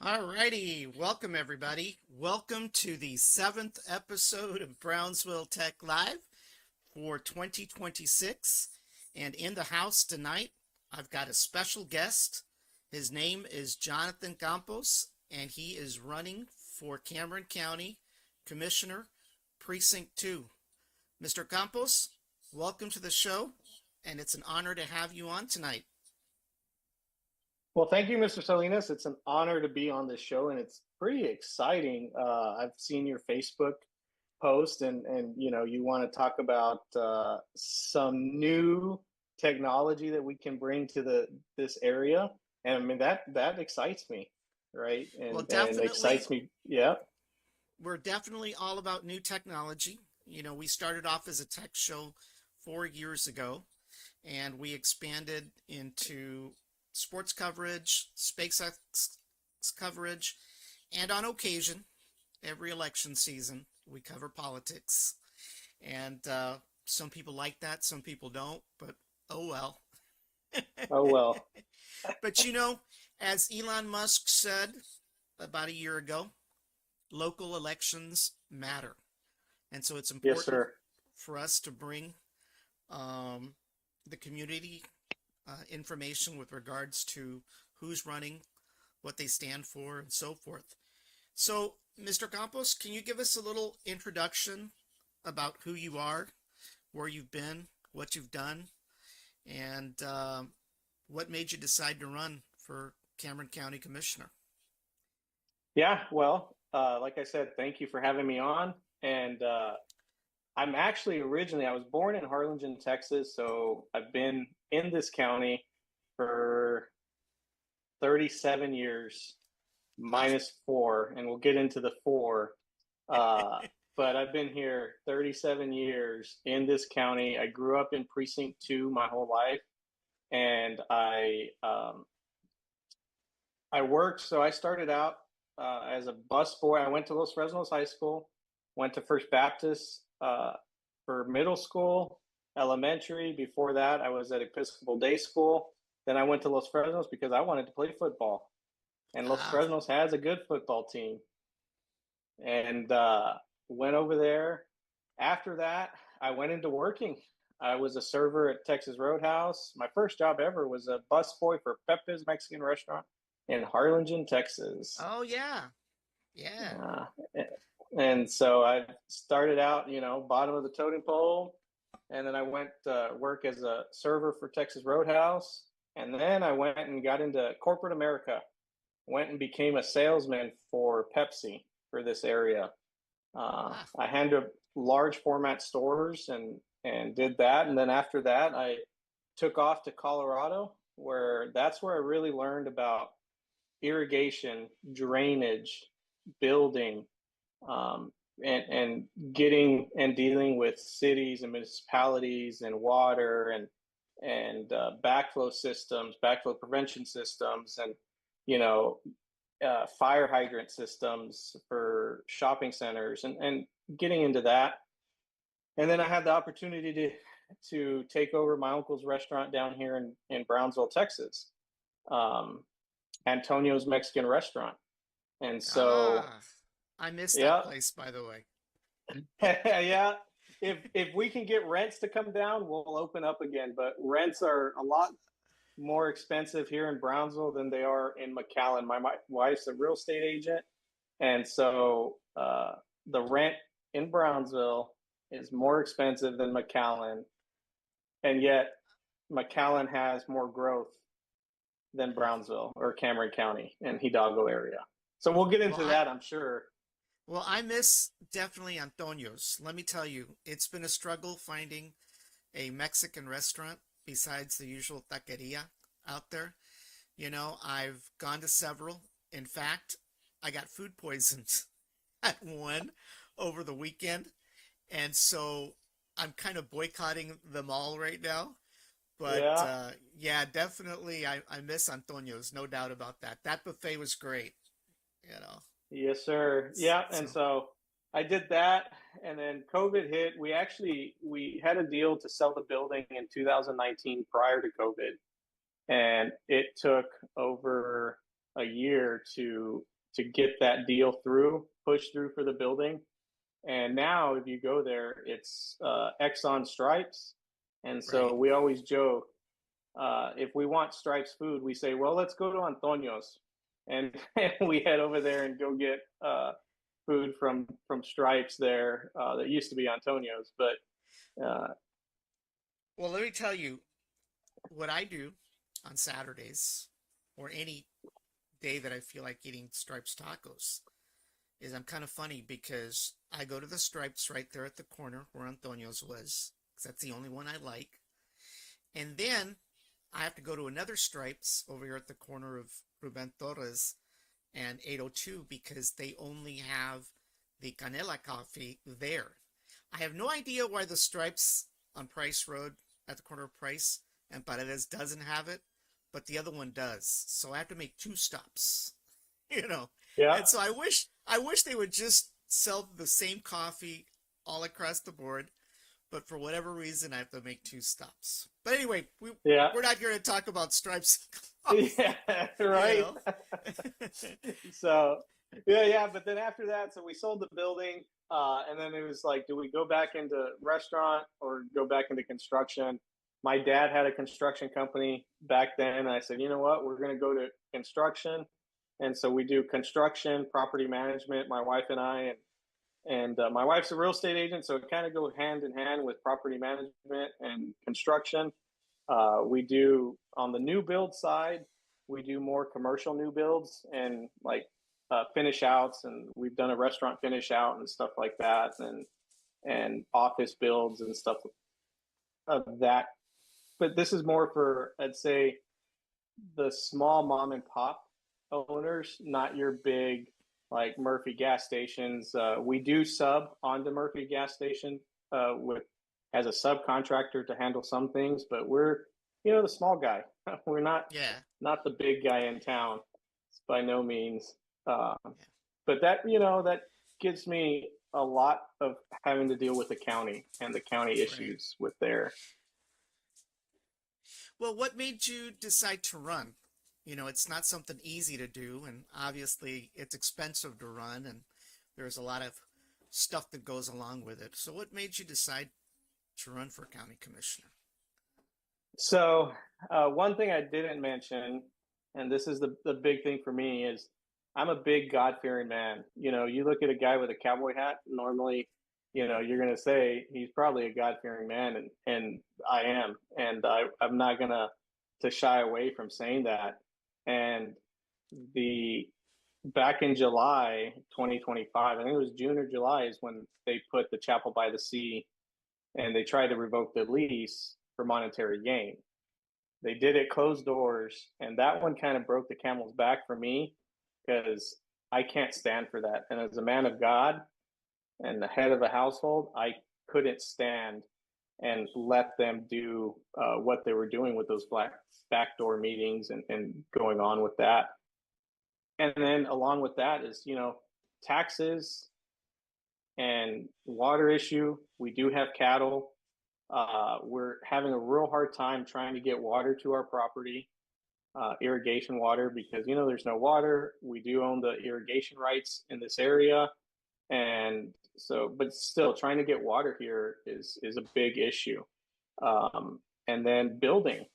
Alrighty, welcome everybody. Welcome to the 7th episode of Brownsville Tech Live for 2026. And in the house tonight, I've got a special guest. His name is Jonathan Campos, and he is running for Cameron County Commissioner, Precinct 2. Mr. Campos, welcome to the show, and it's an honor to have you on tonight. Well, thank you, Mr. Salinas. It's an honor to be on this show, and it's pretty exciting. I've seen your Facebook post, and you want to talk about some new technology that we can bring to this area, and I mean that excites me, right? Well, definitely, and excites me. Yeah, we're definitely all about new technology. We started off as a tech show 4 years ago, and we expanded into sports coverage, SpaceX coverage, and on occasion, every election season, we cover politics. And some people like that, some people don't, but oh well. Oh well. But as Elon Musk said about a year ago, local elections matter. And so it's important Yes, sir. for us to bring the community information with regards to who's running, what they stand for, and so forth. So, Mr. Campos, can you give us a little introduction about who you are, where you've been, what you've done, and what made you decide to run for Cameron County Commissioner? Yeah, well, like I said, thank you for having me on. And I'm actually I was born in Harlingen, Texas, so I've been in this county for 37 years, minus 4, and we'll get into the 4. But I've been here 37 years in this county. I grew up in Precinct 2 my whole life, and I worked. So I started out as a bus boy. I went to Los Fresnos High School, went to First Baptist for middle school, elementary. Before that, I was at Episcopal Day School. Then I went to Los Fresnos because I wanted to play football. And Los Fresnos has a good football team. And went over there. After that, I went into working. I was a server at Texas Roadhouse. My first job ever was a busboy for Pepe's Mexican restaurant in Harlingen, Texas. Oh, yeah. Yeah. And so I started out, bottom of the totem pole. And then I went to work as a server for Texas Roadhouse. And then I went and got into corporate America. Went and became a salesman for Pepsi for this area. I handled large format stores and did that. And then after that, I took off to Colorado, that's where I really learned about irrigation, drainage, building, and getting and dealing with cities and municipalities and water and backflow systems, backflow prevention systems, and you know fire hydrant systems for shopping centers, and getting into that. And then I had the opportunity to take over my uncle's restaurant down here in Brownsville, Texas, um, Antonio's Mexican Restaurant. And so, Ah, I missed that yeah, place, by the way. yeah. If we can get rents to come down, we'll open up again. But rents are a lot more expensive here in Brownsville than they are in McAllen. My wife's a real estate agent, and so the rent in Brownsville is more expensive than McAllen, and yet McAllen has more growth than Brownsville or Cameron County and Hidalgo area. So we'll get Well, into I that, I'm sure. well, I miss definitely Antonio's. Let me tell you, it's been a struggle finding a Mexican restaurant besides the usual taqueria out there. I've gone to several. In fact, I got food poisoned at one over the weekend, and so I'm kind of boycotting them all right now. But Yeah. yeah, definitely, I miss Antonio's, no doubt about that. That buffet was great, you know. Yes, sir. Yeah. And So, so I did that, and then COVID hit. We had a deal to sell the building in 2019 prior to COVID, and it took over a year to get that deal through, push through for the building. And now, if you go there, it's Exxon Stripes, and so right. we always joke, if we want Stripes food, we say, well, let's go to Antonio's, and we head over there and go get food from Stripes there that used to be Antonio's, but Well, let me tell you what I do on Saturdays or any day that I feel like eating Stripes tacos is I'm kind of funny because I go to the Stripes right there at the corner where Antonio's was, because that's the only one I like. And then I have to go to another Stripes over here at the corner of Ruben Torres and 802 because they only have the Canela coffee there. I have no idea why the Stripes on Price Road at the corner of Price and Paredes doesn't have it, but the other one does. So I have to make two stops, you know. yeah, And so I wish they would just sell the same coffee all across the board, but for whatever reason I have to make two stops. But anyway, yeah, we're not here to talk about Stripes yeah, coffee, you right. know. So yeah. But then after that, so we sold the building, and then it was like, do we go back into restaurant or go back into construction? My dad had a construction company back then, and I said, you know what, we're going to go to construction. And so we do construction, property management, my wife and I, and my wife's a real estate agent, so it kind of goes hand in hand with property management and construction. We do on the new build side, we do more commercial new builds and like finish outs, and we've done a restaurant finish out and stuff like that, and office builds and stuff of that. But this is more for, I'd say, the small mom and pop owners, not your big like Murphy gas stations. We do sub onto Murphy gas station with as a subcontractor to handle some things, but we're the small guy. We're Yeah. not the big guy in town by no means. Uh, Yeah. but that gives me a lot of having to deal with the county and the county Right. issues with their. Well, what made you decide to run? It's not something easy to do, and obviously it's expensive to run, and there's a lot of stuff that goes along with it. So, what made you decide to run for county commissioner? So one thing I didn't mention, and this is the big thing for me, is I'm a big God fearing man. You look at a guy with a cowboy hat, normally, you're gonna say he's probably a God fearing man, and I am, and I'm not gonna to shy away from saying that. And the back in July 2025, I think it was June or July, is when they put the Chapel by the Sea, and they tried to revoke the lease for monetary gain. They did it closed doors, and that one kind of broke the camel's back for me because I can't stand for that. And as a man of God, and the head of a household, I couldn't stand and let them do what they were doing with those backdoor meetings and going on with that. And then along with that is, taxes and water issue. We do have cattle. We're having a real hard time trying to get water to our property, irrigation water, because there's no water. We do own the irrigation rights in this area, and so, but still, trying to get water here is a big issue. And then building.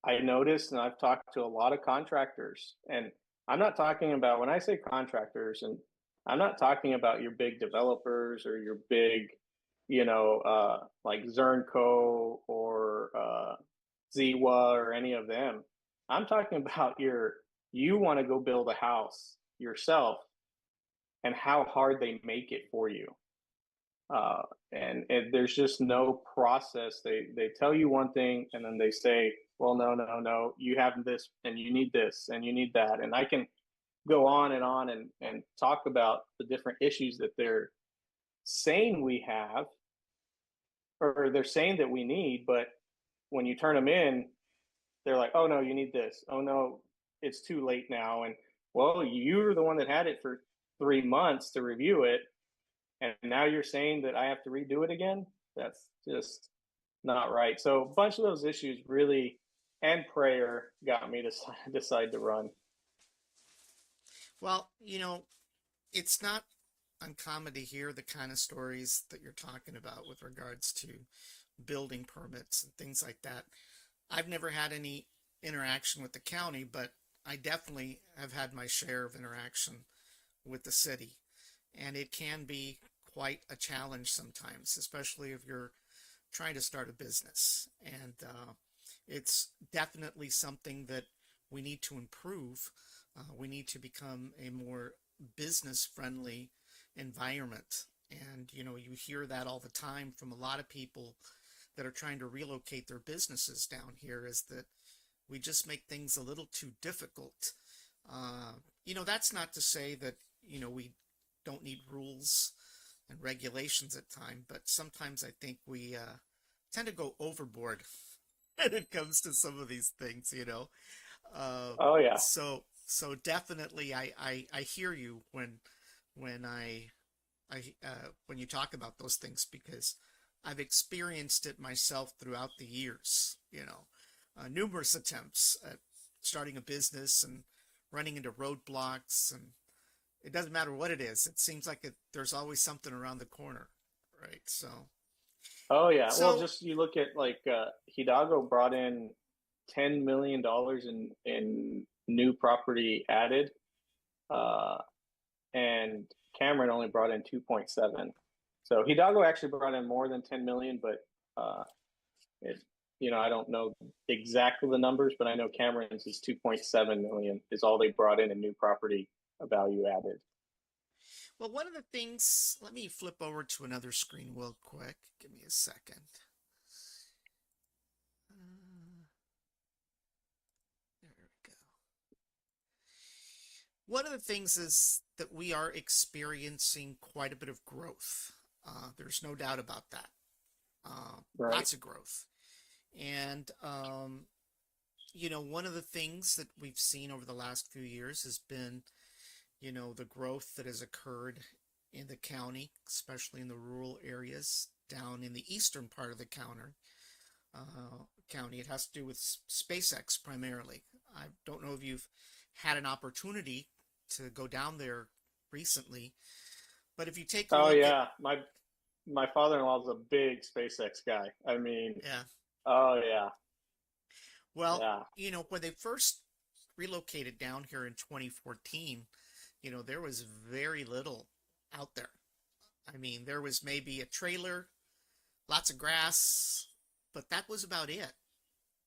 I noticed, and I've talked to a lot of contractors, and I'm not talking about, when I say contractors, and I'm not talking about your big developers or your big, like Zernco or Ziwa or any of them. I'm talking about you want to go build a house yourself and how hard they make it for you. Uh, and there's just no process. They tell you one thing and then they say, well, no, no, no, you have this and you need this and you need that. And I can go on and talk about the different issues that they're saying we have, or they're saying that we need, but when you turn them in, they're like, oh no, you need this. Oh no, it's too late now. And well, you're the one that had it for 3 months to review it, and now you're saying that I have to redo it again. That's just not right. So a bunch of those issues really, and prayer, got me to decide to run. Well, it's not uncommon to hear the kind of stories that you're talking about with regards to building permits and things like that. I've never had any interaction with the county, but I definitely have had my share of interaction with the city. And it can be quite a challenge sometimes, especially if you're trying to start a business. And it's definitely something that we need to improve. We need to become a more business friendly environment. And, you hear that all the time from a lot of people that are trying to relocate their businesses down here, is that we just make things a little too difficult. That's not to say that, we don't need rules and regulations at times, but sometimes I think we tend to go overboard when it comes to some of these things. Uh, Oh yeah. so definitely I hear you when when you talk about those things, because I've experienced it myself throughout the years, numerous attempts at starting a business and running into roadblocks, and it doesn't matter what it is. It seems like there's always something around the corner, right? Oh yeah. Well, So just you look at like Hidalgo brought in $10 million in new property added, uh, and Cameron only brought in 2.7. So Hidalgo actually brought in more than 10 million, but it, I don't know exactly the numbers, but I know Cameron's is 2.7 million is all they brought in new property value added. well, one of the things, let me flip over to another screen real quick. Give me a second. There we go. One of the things is that we are experiencing quite a bit of growth. There's no doubt about that. Right. Lots of growth. And, one of the things that we've seen over the last few years has been, the growth that has occurred in the county, especially in the rural areas down in the eastern part of the county. It has to do with SpaceX primarily. I don't know if you've had an opportunity to go down there recently, but if you take a Oh look at, yeah, my father-in-law is a big SpaceX guy. I mean, yeah, oh yeah, well, yeah. when they first relocated down here in 2014, there was very little out there. I mean, there was maybe a trailer, lots of grass, but that was about it.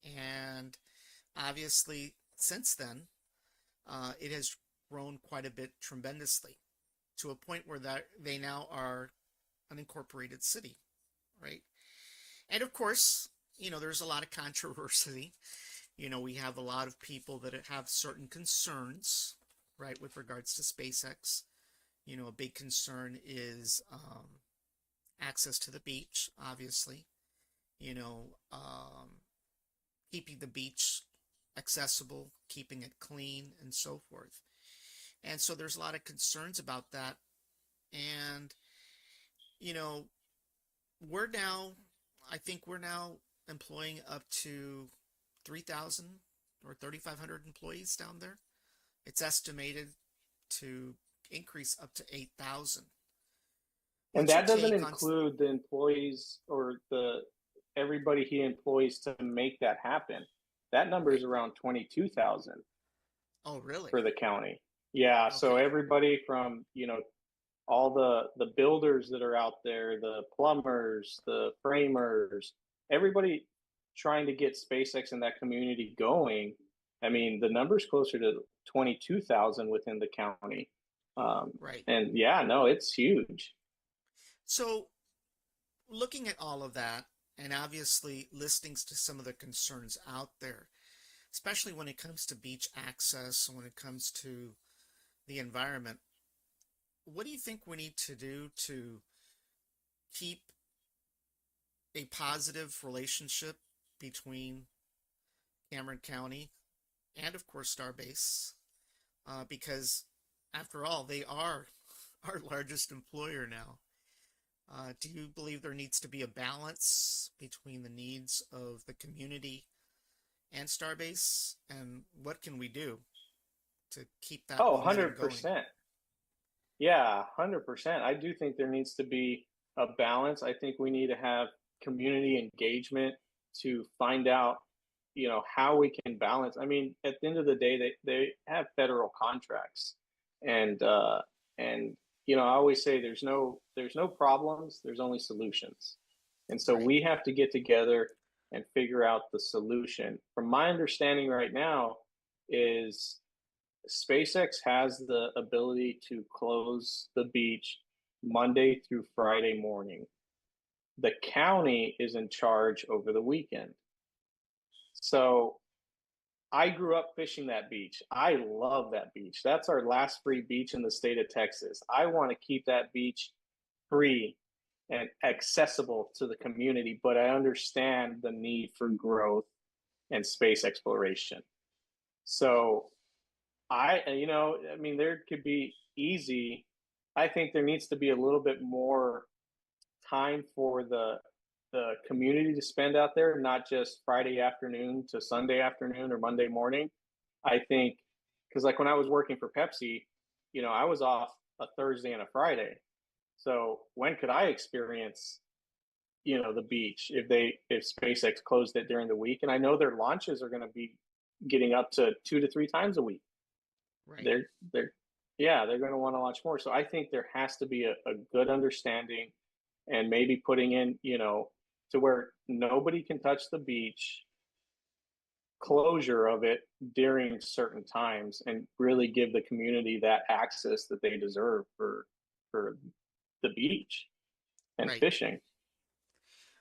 And obviously, since then, it has grown quite a bit tremendously, to a point where that they now are an incorporated city, right? And of course, there's a lot of controversy. We have a lot of people that have certain concerns, right, with regards to SpaceX. A big concern is access to the beach, obviously. You know, keeping the beach accessible, keeping it clean, and so forth. And so there's a lot of concerns about that. And, you know, we're now, I think we're now employing up to 3,000 or 3,500 employees down there. It's estimated to increase up to 8,000. And What's your that doesn't take on? include the employees or the everybody he employs to make that happen. That number is Right. around 22,000 Oh, really? for the county. Yeah, so Okay. everybody from, all the builders that are out there, the plumbers, the framers, everybody trying to get SpaceX in that community going. I mean, the number's closer to 22,000 within the county. Right. And yeah, no, it's huge. So, looking at all of that, and obviously listening to some of the concerns out there, especially when it comes to beach access and when it comes to the environment, what do you think we need to do to keep a positive relationship between Cameron County and, of course, Starbase? Because, after all, they are our largest employer now. Do you believe there needs to be a balance between the needs of the community and Starbase? And what can we do to keep that Oh, momentum going? 100%. Yeah, 100%. I do think there needs to be a balance. I think we need to have community engagement to find out, how we can balance. I mean, at the end of the day, they have federal contracts, and and I always say there's no problems, there's only solutions, and so Right, we have to get together and figure out the solution. From my understanding right now, is SpaceX has the ability to close the beach Monday through Friday morning. The county is in charge over the weekend. So I grew up fishing that beach. I love that beach. That's our last free beach in the state of Texas. I want to keep that beach free and accessible to the community, but I understand the need for growth and space exploration. So I mean, there could be easy. I think there needs to be a little bit more time for the community to spend out there, not just Friday afternoon to Sunday afternoon or Monday morning. I think because like when I was working for Pepsi, I was off a Thursday and a Friday. So when could I experience, the beach if SpaceX closed it during the week? And I know their launches are going to be getting up to 2 to 3 times a week. right, They're yeah, they're going to want to launch more. So I think there has to be a good understanding and maybe putting in, to where nobody can touch the beach, closure of it during certain times, and really give the community that access that they deserve for the beach and right. fishing.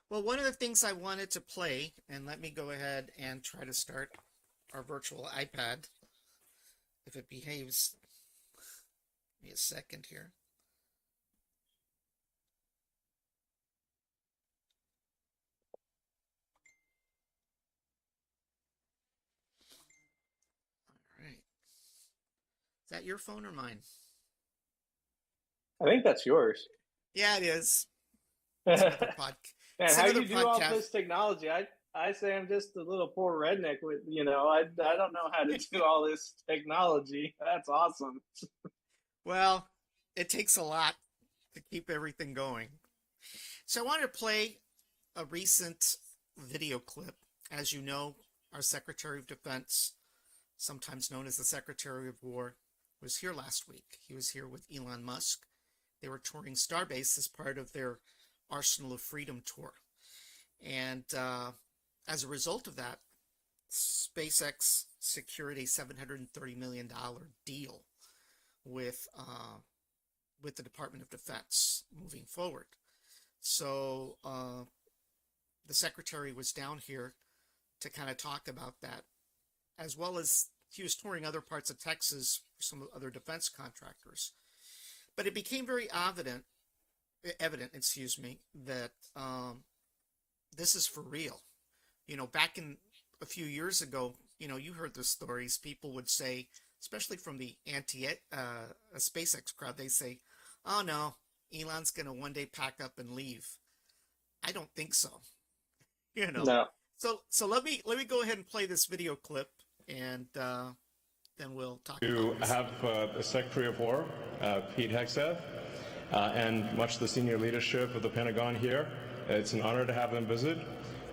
Well, one of the things I wanted to play, and let me go ahead and try to start our virtual iPad if it behaves. Give me a second here. All right. Is that your phone or mine? I think that's yours. Yeah, it is. It's Man, another pod. It's how another you do all podcast. this technology? I say I'm just a little poor redneck with, I don't know how to do all this technology. That's awesome. Well, it takes a lot to keep everything going. So I wanted to play a recent video clip. As you know, our Secretary of Defense, sometimes known as the Secretary of War, was here last week. He was here with Elon Musk. They were touring Starbase as part of their Arsenal of Freedom tour. And as a result of that, SpaceX secured a $730 million deal with the Department of Defense moving forward. So the secretary was down here to kind of talk about that, as well as he was touring other parts of Texas for some other defense contractors. But it became very evident, excuse me, that this is for real. Back in a few years ago, you heard the stories. People would say, especially from the SpaceX crowd, they say, "Oh no, Elon's gonna one day pack up and leave." I don't think so. You know. No. So let me go ahead and play this video clip, and then we'll talk To about this. have the Secretary of War, Pete Hegseth, and much of the senior leadership of the Pentagon here. It's an honor to have them visit.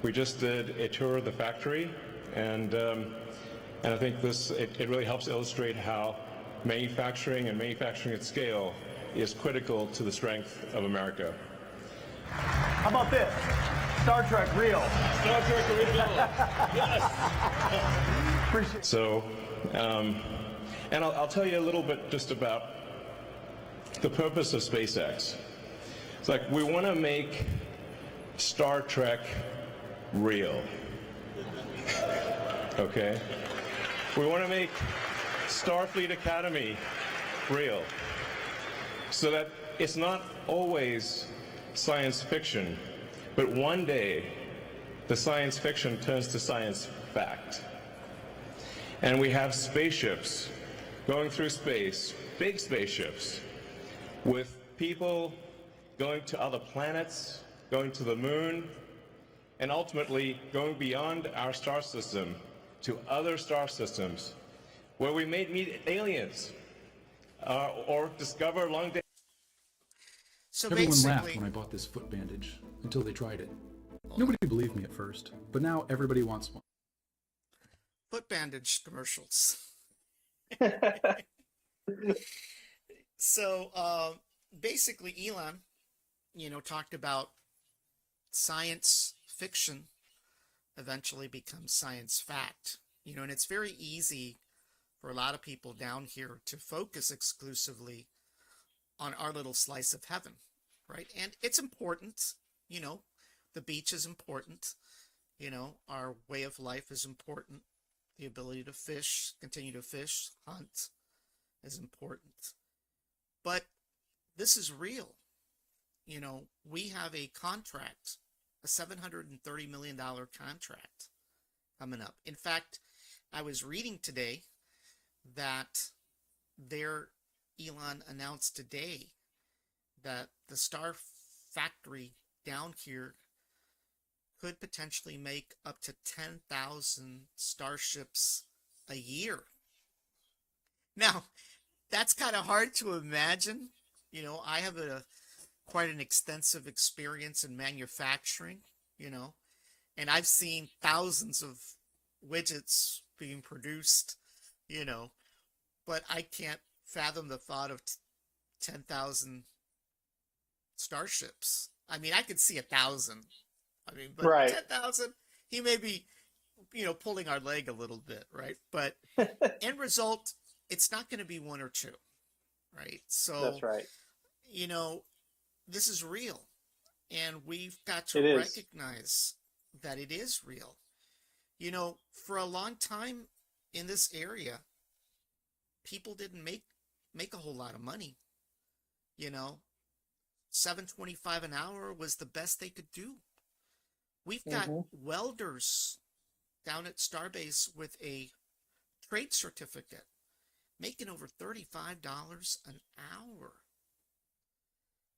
We just did a tour of the factory, and I think it really helps illustrate how manufacturing and manufacturing at scale is critical to the strength of America. How about this? Star Trek real. Star Trek original. Yes. Appreciate. So, and I'll tell you a little bit just about the purpose of SpaceX. It's like we want to make Star Trek real. Okay? We want to make Starfleet Academy real. So that it's not always science fiction, but one day the science fiction turns to science fact. And we have spaceships going through space, big spaceships, with people going to other planets, going to the moon, and ultimately going beyond our star system to other star systems where we may meet aliens or discover long day. So Everyone laughed basically, when I bought this foot bandage until they tried it. Nobody believed me at first, but now everybody wants one. foot bandage commercials. So basically, Elon, talked about science fiction eventually becomes science fact. And it's very easy for a lot of people down here to focus exclusively on our little slice of heaven, right? And it's important, the beach is important, our way of life is important, the ability to fish, continue to fish, hunt is important. But this is real. We have a contract, a $730 million contract coming up. In fact, I was reading today that Elon announced today that the Star Factory down here could potentially make up to 10,000 starships a year. Now, that's kind of hard to imagine. I have quite an extensive experience in manufacturing, and I've seen thousands of widgets being produced, but I can't fathom the thought of 10,000 starships. I mean, I could see 1,000. But Right. 10,000, he may be, pulling our leg a little bit, right? But end result, it's not going to be one or two, right? So That's right. This is real, and we've got It to is. recognize that it is real. For a long time in this area, people didn't make a whole lot of money. $7.25 an hour was the best they could do. We've got welders down at Starbase with a trade certificate making over $35 an hour.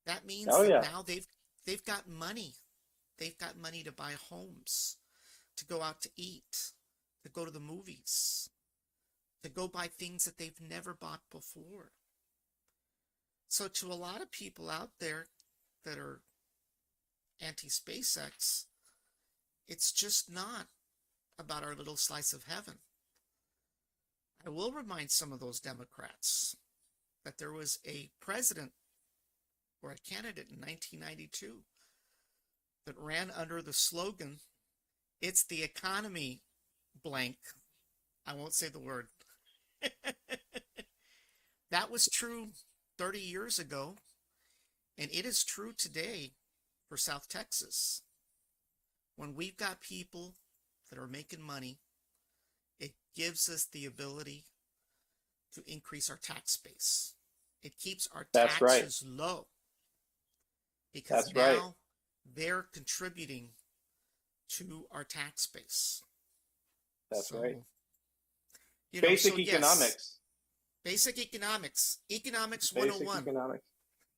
That means Oh, that yeah. now they've got money. They've got money to buy homes, to go out to eat, to go to the movies, to go buy things that they've never bought before. So to a lot of people out there that are anti-SpaceX, it's just not about our little slice of heaven. I will remind some of those Democrats that there was a president or a candidate in 1992 that ran under the slogan, "It's the economy, blank." I won't say the word. That was true 30 years ago, and it is true today for South Texas. When we've got people that are making money, it gives us the ability to increase our tax base. It keeps our That's right. taxes low because That's now right. they're contributing to our tax base. That's So, right. you know, Basic so yes, economics. basic economics, economics Basic 101. economics.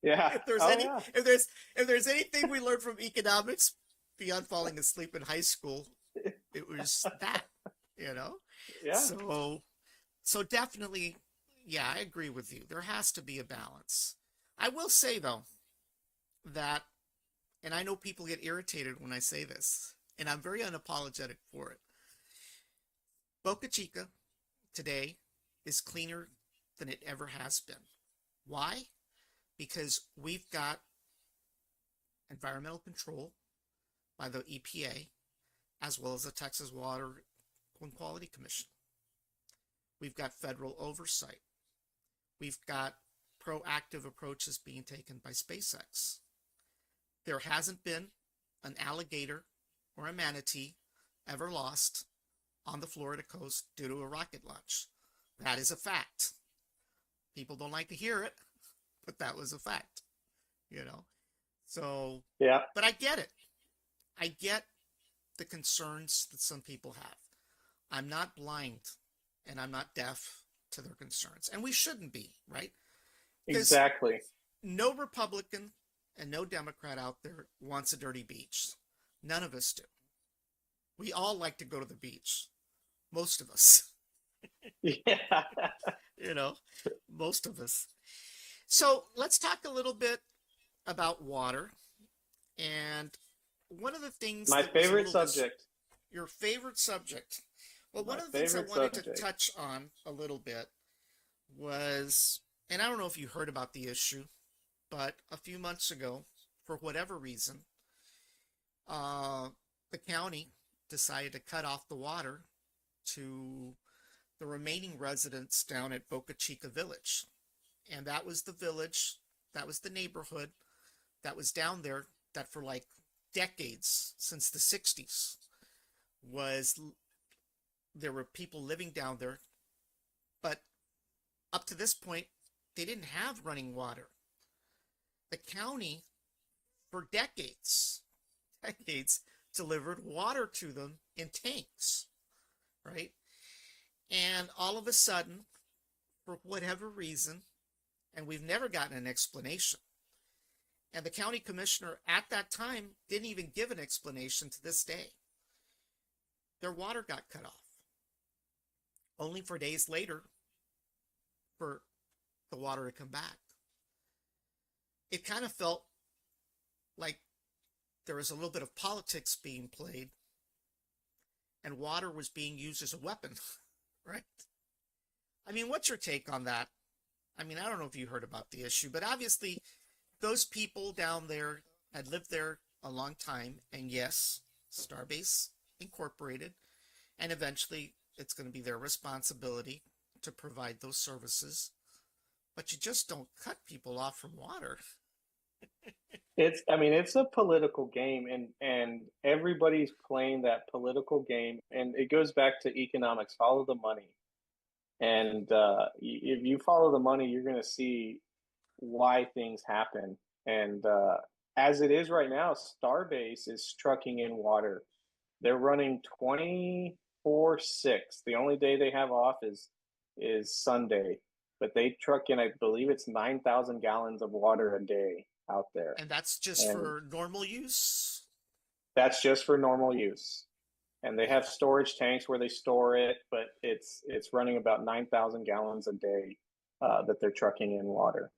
Yeah. If there's Oh any, yeah. if there's anything we learned from economics beyond falling asleep in high school, it was that, you know? Yeah. So definitely, yeah, I agree with you. There has to be a balance. I will say though that, and I know people get irritated when I say this, and I'm very unapologetic for it. Boca Chica today is cleaner than it ever has been. Why? Because we've got environmental control by the EPA as well as the Texas Water and Quality Commission. We've got federal oversight. We've got proactive approaches being taken by SpaceX. There hasn't been an alligator or a manatee ever lost on the Florida coast due to a rocket launch. That is a fact. People don't like to hear it, but that was a fact, you know? So, Yeah. but I get it. I get the concerns that some people have. I'm not blind and I'm not deaf to their concerns. And we shouldn't be, right? Exactly. No Republican and no Democrat out there wants a dirty beach. None of us do. We all like to go to the beach. Most of us. Yeah. You know, most of us. So let's talk a little bit about water. And one of the things My that was a favorite little subject. your favorite subject. Well, one My of the things I favorite wanted subject. to touch on a little bit was, and I don't know if you heard about the issue, but a few months ago, for whatever reason, the county decided to cut off the water to the remaining residents down at Boca Chica Village. And that was the village, that was the neighborhood that was down there that for like decades, since the 60s, there were people living down there, but up to this point, they didn't have running water. The county, for decades, delivered water to them in tanks, right? And all of a sudden, for whatever reason, and we've never gotten an explanation, and the county commissioner at that time didn't even give an explanation to this day, their water got cut off. Only for days later for the water to come back. It kind of felt like there was a little bit of politics being played and water was being used as a weapon, right? I mean, what's your take on that? I mean, I don't know if you heard about the issue, but obviously those people down there had lived there a long time, and yes, Starbase Incorporated, and eventually it's going to be their responsibility to provide those services, but you just don't cut people off from water. It's a political game, and everybody's playing that political game, and it goes back to economics. Follow the money, and if you follow the money, you're going to see why things happen. And as it is right now, Starbase is trucking in water. They're running 24/6. The only day they have off is Sunday, but they truck in, I believe it's 9,000 gallons of water a day out there. And that's just And for normal use? that's just for normal use. And they have storage tanks where they store it, but it's running about 9,000 gallons a day that they're trucking in water.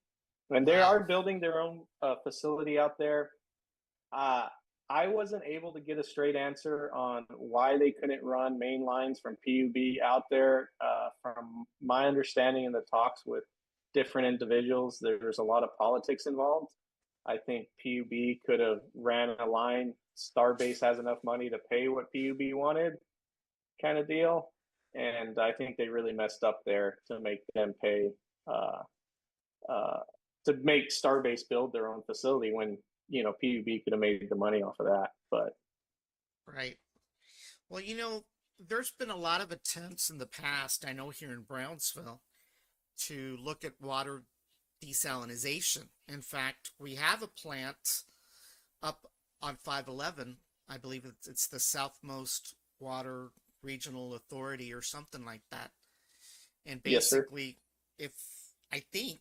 And they Wow. are building their own facility out there. I wasn't able to get a straight answer on why they couldn't run main lines from PUB out there. From my understanding in the talks with different individuals, there's a lot of politics involved. I think PUB could have ran a line. Starbase has enough money to pay what PUB wanted, kind of deal. And I think they really messed up there to make them pay, to make Starbase build their own facility when PUB could have made the money off of that. But Right. Well, there's been a lot of attempts in the past, I know here in Brownsville, to look at water desalinization. In fact, we have a plant up on 511. I believe it's the Southmost Water Regional Authority or something like that. And Yes, sir. basically, if I think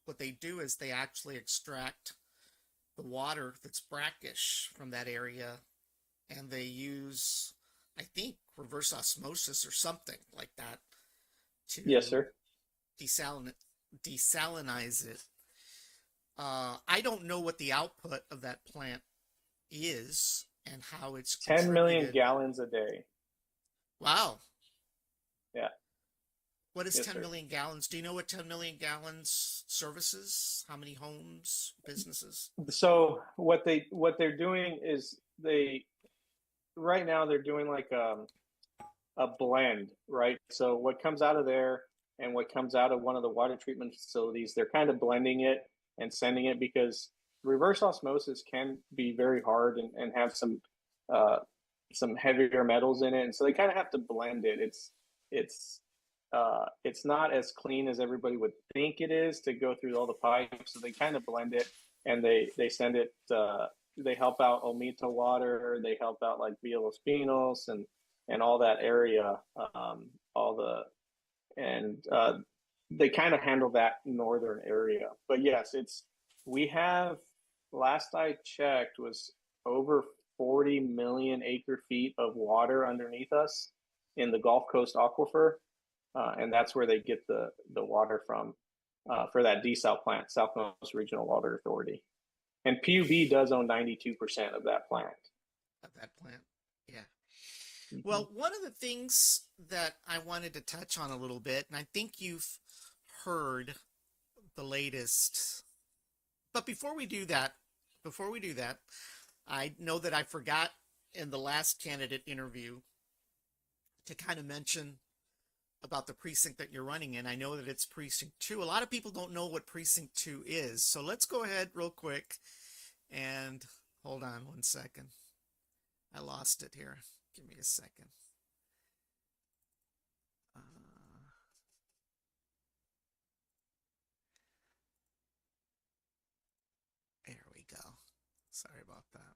what they do is they actually extract the water that's brackish from that area, and they use, I think, reverse osmosis or something like that to Yes, sir. desalinize it. I don't know what the output of that plant is and how it's 10 million contributed. gallons a day. Wow. Yeah. What is Yes, 10 sir. million gallons? Do you know what 10 million gallons services? How many homes, businesses? So what they're doing is right now they're doing like a blend, right? So what comes out of there and what comes out of one of the water treatment facilities, they're kind of blending it and sending it, because reverse osmosis can be very hard and have some heavier metals in it, and so they kind of have to blend it. It's not as clean as everybody would think it is to go through all the pipes, so they kind of blend it, and they send it. They help out Olmito water. They help out like Villos Pinos and all that area. All the and They kind of handle that northern area. But yes, we have, last I checked, was over 40 million acre feet of water underneath us in the Gulf Coast aquifer. And that's where they get the water from for that desal plant, Southmost Regional Water Authority. And PUB does own 92% of that plant. Of that plant. Yeah. Well, one of the things that I wanted to touch on a little bit, and I think you've heard the latest, but before we do that, I know that I forgot in the last candidate interview to kind of mention about the precinct that you're running in. I know that it's Precinct 2. A lot of people don't know what Precinct 2 is. So let's go ahead real quick and hold on one second. I lost it here. Give me a second. There we go. Sorry about that.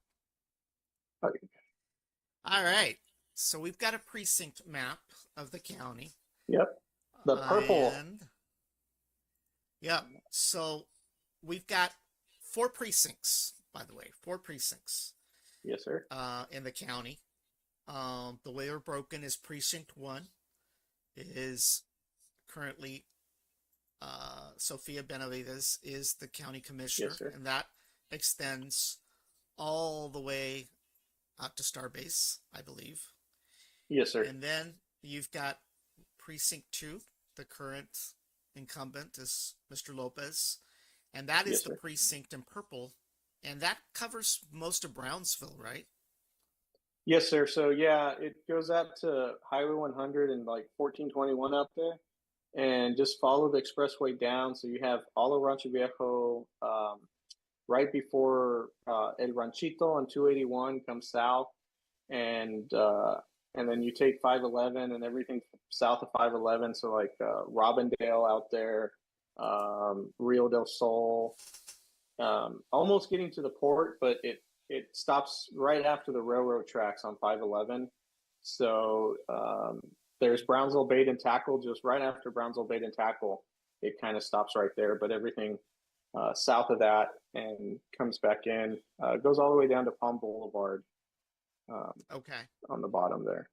Okay. All right. So we've got a precinct map of the county. Yep. The purple. Yeah. So we've got 4 precincts, by the way, 4 precincts. Yes, sir. In the county. The way they're broken is Precinct 1 is currently Sofia Benavides is the county commissioner, Yes, sir. and that extends all the way out to Starbase, I believe. Yes, sir. And then you've got Precinct 2, the current incumbent is Mr. Lopez, and that is Yes, the sir. precinct in purple, and that covers most of Brownsville, right? Yes, sir. So yeah, it goes out to Highway 100 and like 1421 out there, and just follow the expressway down. So you have all of Rancho Viejo, right before El Ranchito on 281 comes south, and then you take 511 and everything south of 511. So like Robindale out there, Rio del Sol, almost getting to the port, but it stops right after the railroad tracks on 511. So there's Brownsville Bait and Tackle just right after Brownsville Bait and Tackle. It kind of stops right there, but everything south of that and comes back in, goes all the way down to Palm Boulevard. Okay. On the bottom there.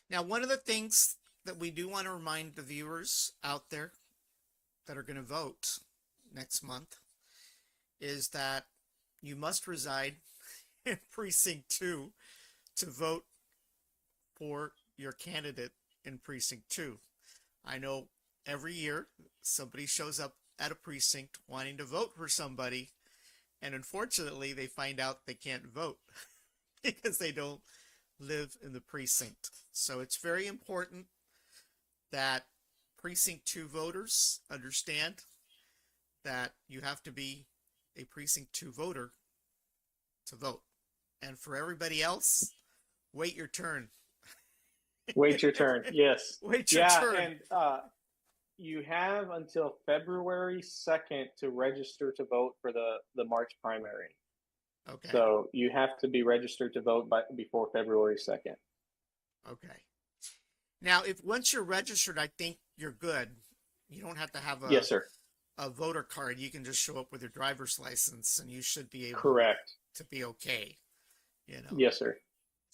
Now, one of the things that we do want to remind the viewers out there that are going to vote next month is that you must reside in Precinct 2 to vote for your candidate in Precinct 2. I know every year somebody shows up at a precinct wanting to vote for somebody, and unfortunately they find out they can't vote because they don't live in the precinct. So it's very important that Precinct 2 voters understand that you have to be a Precinct 2 voter to vote. And for everybody else, wait your turn. Wait your turn. Yes. Wait your turn. And you have until February 2nd to register to vote for the March primary. Okay. So you have to be registered to vote before February 2nd. Okay. Now, if once you're registered, I think you're good. You don't have to have Yes, sir. a voter card. You can just show up with your driver's license, and you should be able Correct. to be okay. Yes, sir.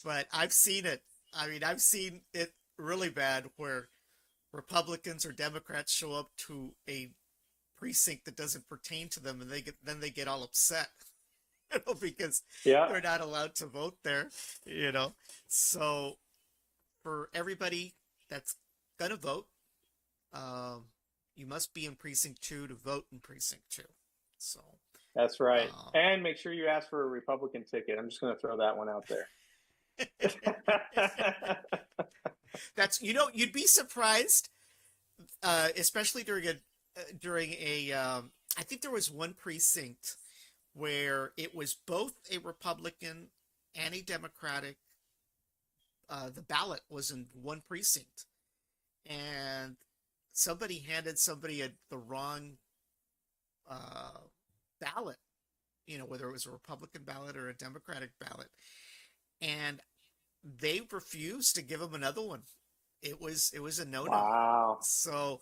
But I've seen it. I mean, I've seen it really bad where Republicans or Democrats show up to a precinct that doesn't pertain to them, and they get all upset, because Yeah. they're not allowed to vote there. So for everybody that's gonna vote, you must be in precinct 2 to vote in precinct 2. So That's right. And make sure you ask for a Republican ticket. I'm just going to throw that one out there. that's you'd be surprised, especially during a I think there was one precinct where it was both a Republican and a Democratic. The ballot was in one precinct, and somebody handed somebody the wrong ballot, whether it was a Republican ballot or a Democratic ballot, and they refused to give them another one. It was a no-no. Wow. So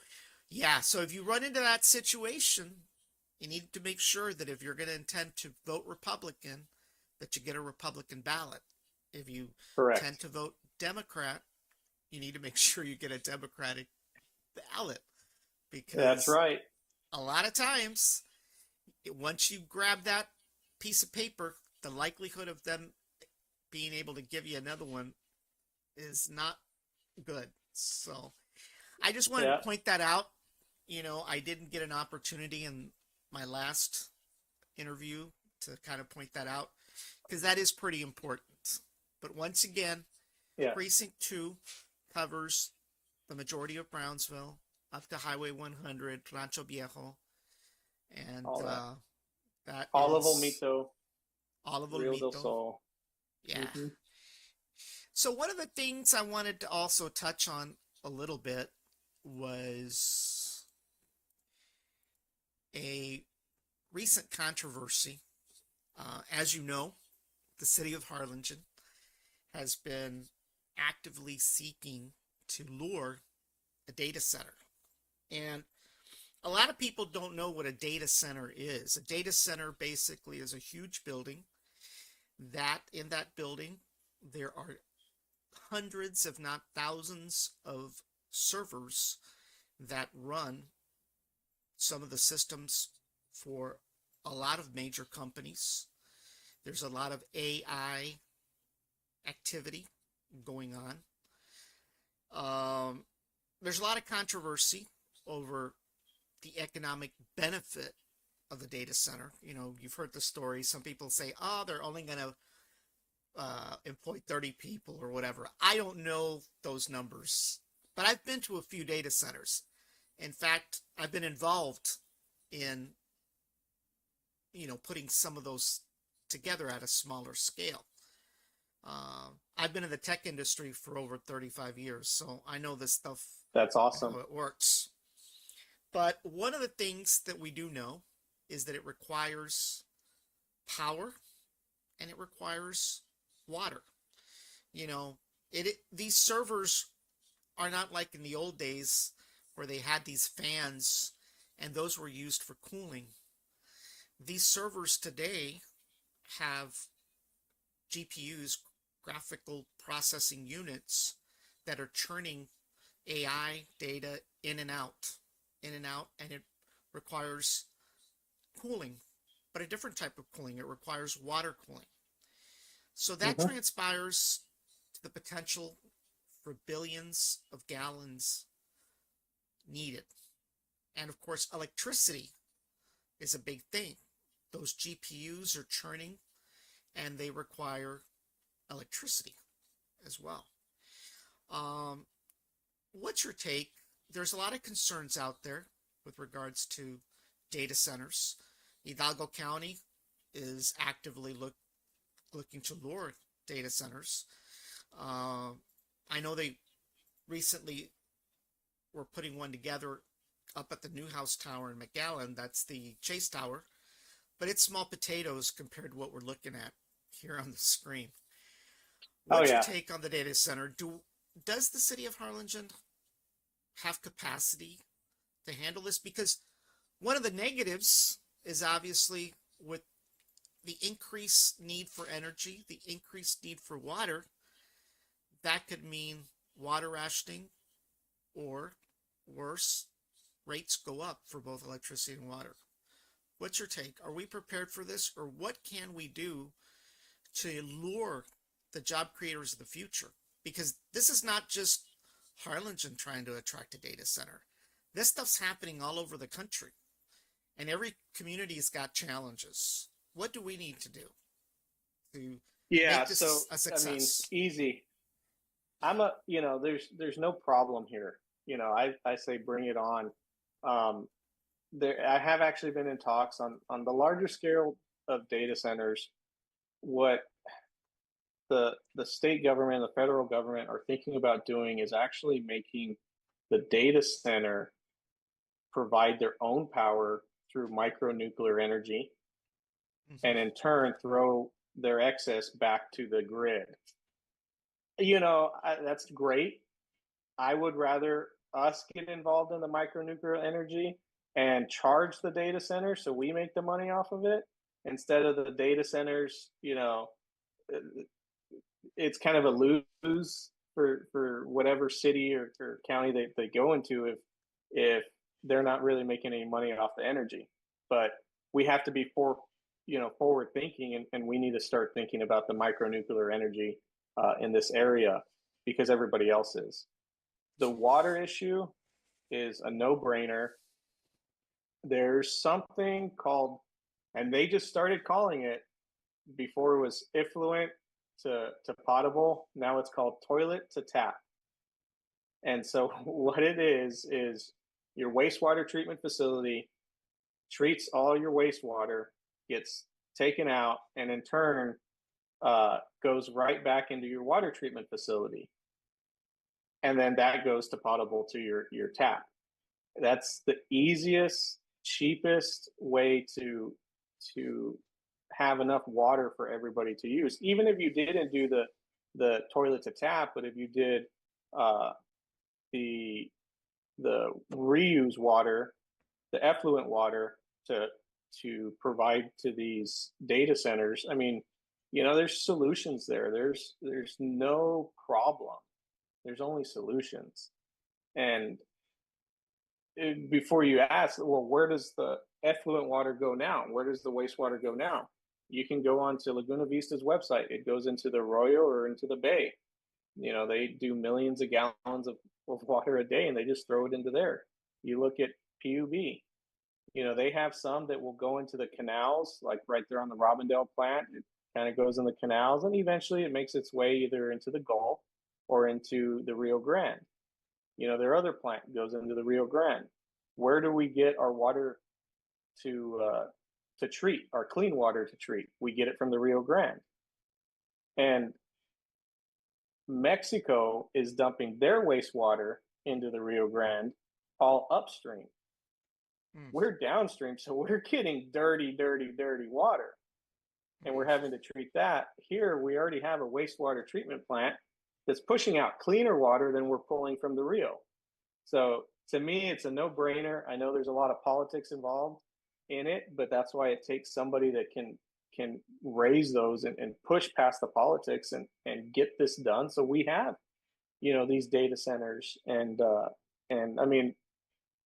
if you run into that situation, you need to make sure that if you're going to intend to vote Republican, that you get a Republican ballot. If you tend to vote Democrat, you need to make sure you get a Democratic ballot, because that's right. A lot of times, once you grab that piece of paper, the likelihood of them being able to give you another one is not good. So I just wanted to point that out. I didn't get an opportunity in my last interview to kind of point that out, because that is pretty important. But once again, Precinct 2 covers the majority of Brownsville, up to Highway 100, Rancho Viejo, and that all is of Olmito, all of Rio del Olmito. Sol. Yeah. Mm-hmm. So one of the things I wanted to also touch on a little bit was a recent controversy. As you know, the city of Harlingen has been actively seeking to lure a data center. And a lot of people don't know what a data center is. A data center basically is a huge building that in that building there are hundreds, if not thousands, of servers that run some of the systems for a lot of major companies. There's a lot of AI activity going on. There's a lot of controversy over the economic benefit of a data center. You've heard the story. Some people say, oh, they're only going to employ 30 people or whatever. I don't know those numbers, but I've been to a few data centers. In fact, I've been involved in, putting some of those together at a smaller scale. I've been in the tech industry for over 35 years, so I know this stuff. That's awesome. How it works. But one of the things that we do know is that it requires power and it requires water. These servers are not like in the old days where they had these fans and those were used for cooling. These servers today have GPUs, graphical processing units, that are churning AI data in and out, and it requires cooling, but a different type of cooling. It requires water cooling. So that transpires to the potential for billions of gallons needed. And of course, electricity is a big thing. Those GPUs are churning and they require electricity as well. What's your take? There's a lot of concerns out there with regards to data centers. Hidalgo County is actively looking to lure data centers. I know they recently were putting one together up at the Newhouse Tower in McAllen. That's the Chase Tower, but it's small potatoes compared to what we're looking at here on the screen. Oh What's your yeah. take on the data center? Does the city of Harlingen have capacity to handle this? Because one of the negatives is obviously with the increased need for energy, the increased need for water, that could mean water rationing, or worse, rates go up for both electricity and water. What's your take? Are we prepared for this, or what can we do to lure the job creators of the future? Because this is not just Harlingen trying to attract a data center. This stuff's happening all over the country, and every community's got challenges. What do we need to do to Yeah. make So this a I mean, success? easy. There's no problem here. I say bring it on. I have actually been in talks on the larger scale of data centers. What the state government and the federal government are thinking about doing is actually making the data center provide their own power through micronuclear energy, and in turn throw their excess back to the grid. That's great. I would rather us get involved in the micronuclear energy and charge the data center so we make the money off of it, instead of the data centers. It's kind of a lose for whatever city or county they go into if they're not really making any money off the energy. But we have to be forward thinking, and we need to start thinking about the micronuclear energy in this area, because everybody else is. The water issue is a no-brainer. There's something called, and they just started calling it, before it was effluent to potable, now it's called toilet to tap. And so what it is your wastewater treatment facility treats all your wastewater, gets taken out, and in turn goes right back into your water treatment facility. And then that goes to potable to your tap. That's the easiest, cheapest way to have enough water for everybody to use. Even if you didn't do the toilet to tap, but if you did the reuse water, the effluent water to provide to these data centers, I mean, there's solutions there. There's no problem. There's only solutions. And before you ask, well, where does the effluent water go now? Where does the wastewater go now? You can go on to Laguna Vista's website. It goes into the Arroyo or into the bay. They do millions of gallons of water a day, and they just throw it into there. You look at PUB. They have some that will go into the canals, like right there on the Robindale plant. It kind of goes in the canals, and eventually it makes its way either into the Gulf or into the Rio Grande. Their other plant goes into the Rio Grande. Where do we get our water to treat, our clean water to treat? We get it from the Rio Grande. And Mexico is dumping their wastewater into the Rio Grande all upstream. We're downstream, so we're getting dirty water, and we're having to treat that. Here, we already have a wastewater treatment plant that's pushing out cleaner water than we're pulling from the Rio. So to me, it's a no-brainer. I know there's a lot of politics involved in it, but that's why it takes somebody that can raise those and push past the politics and get this done. So we have, these data centers, and I mean,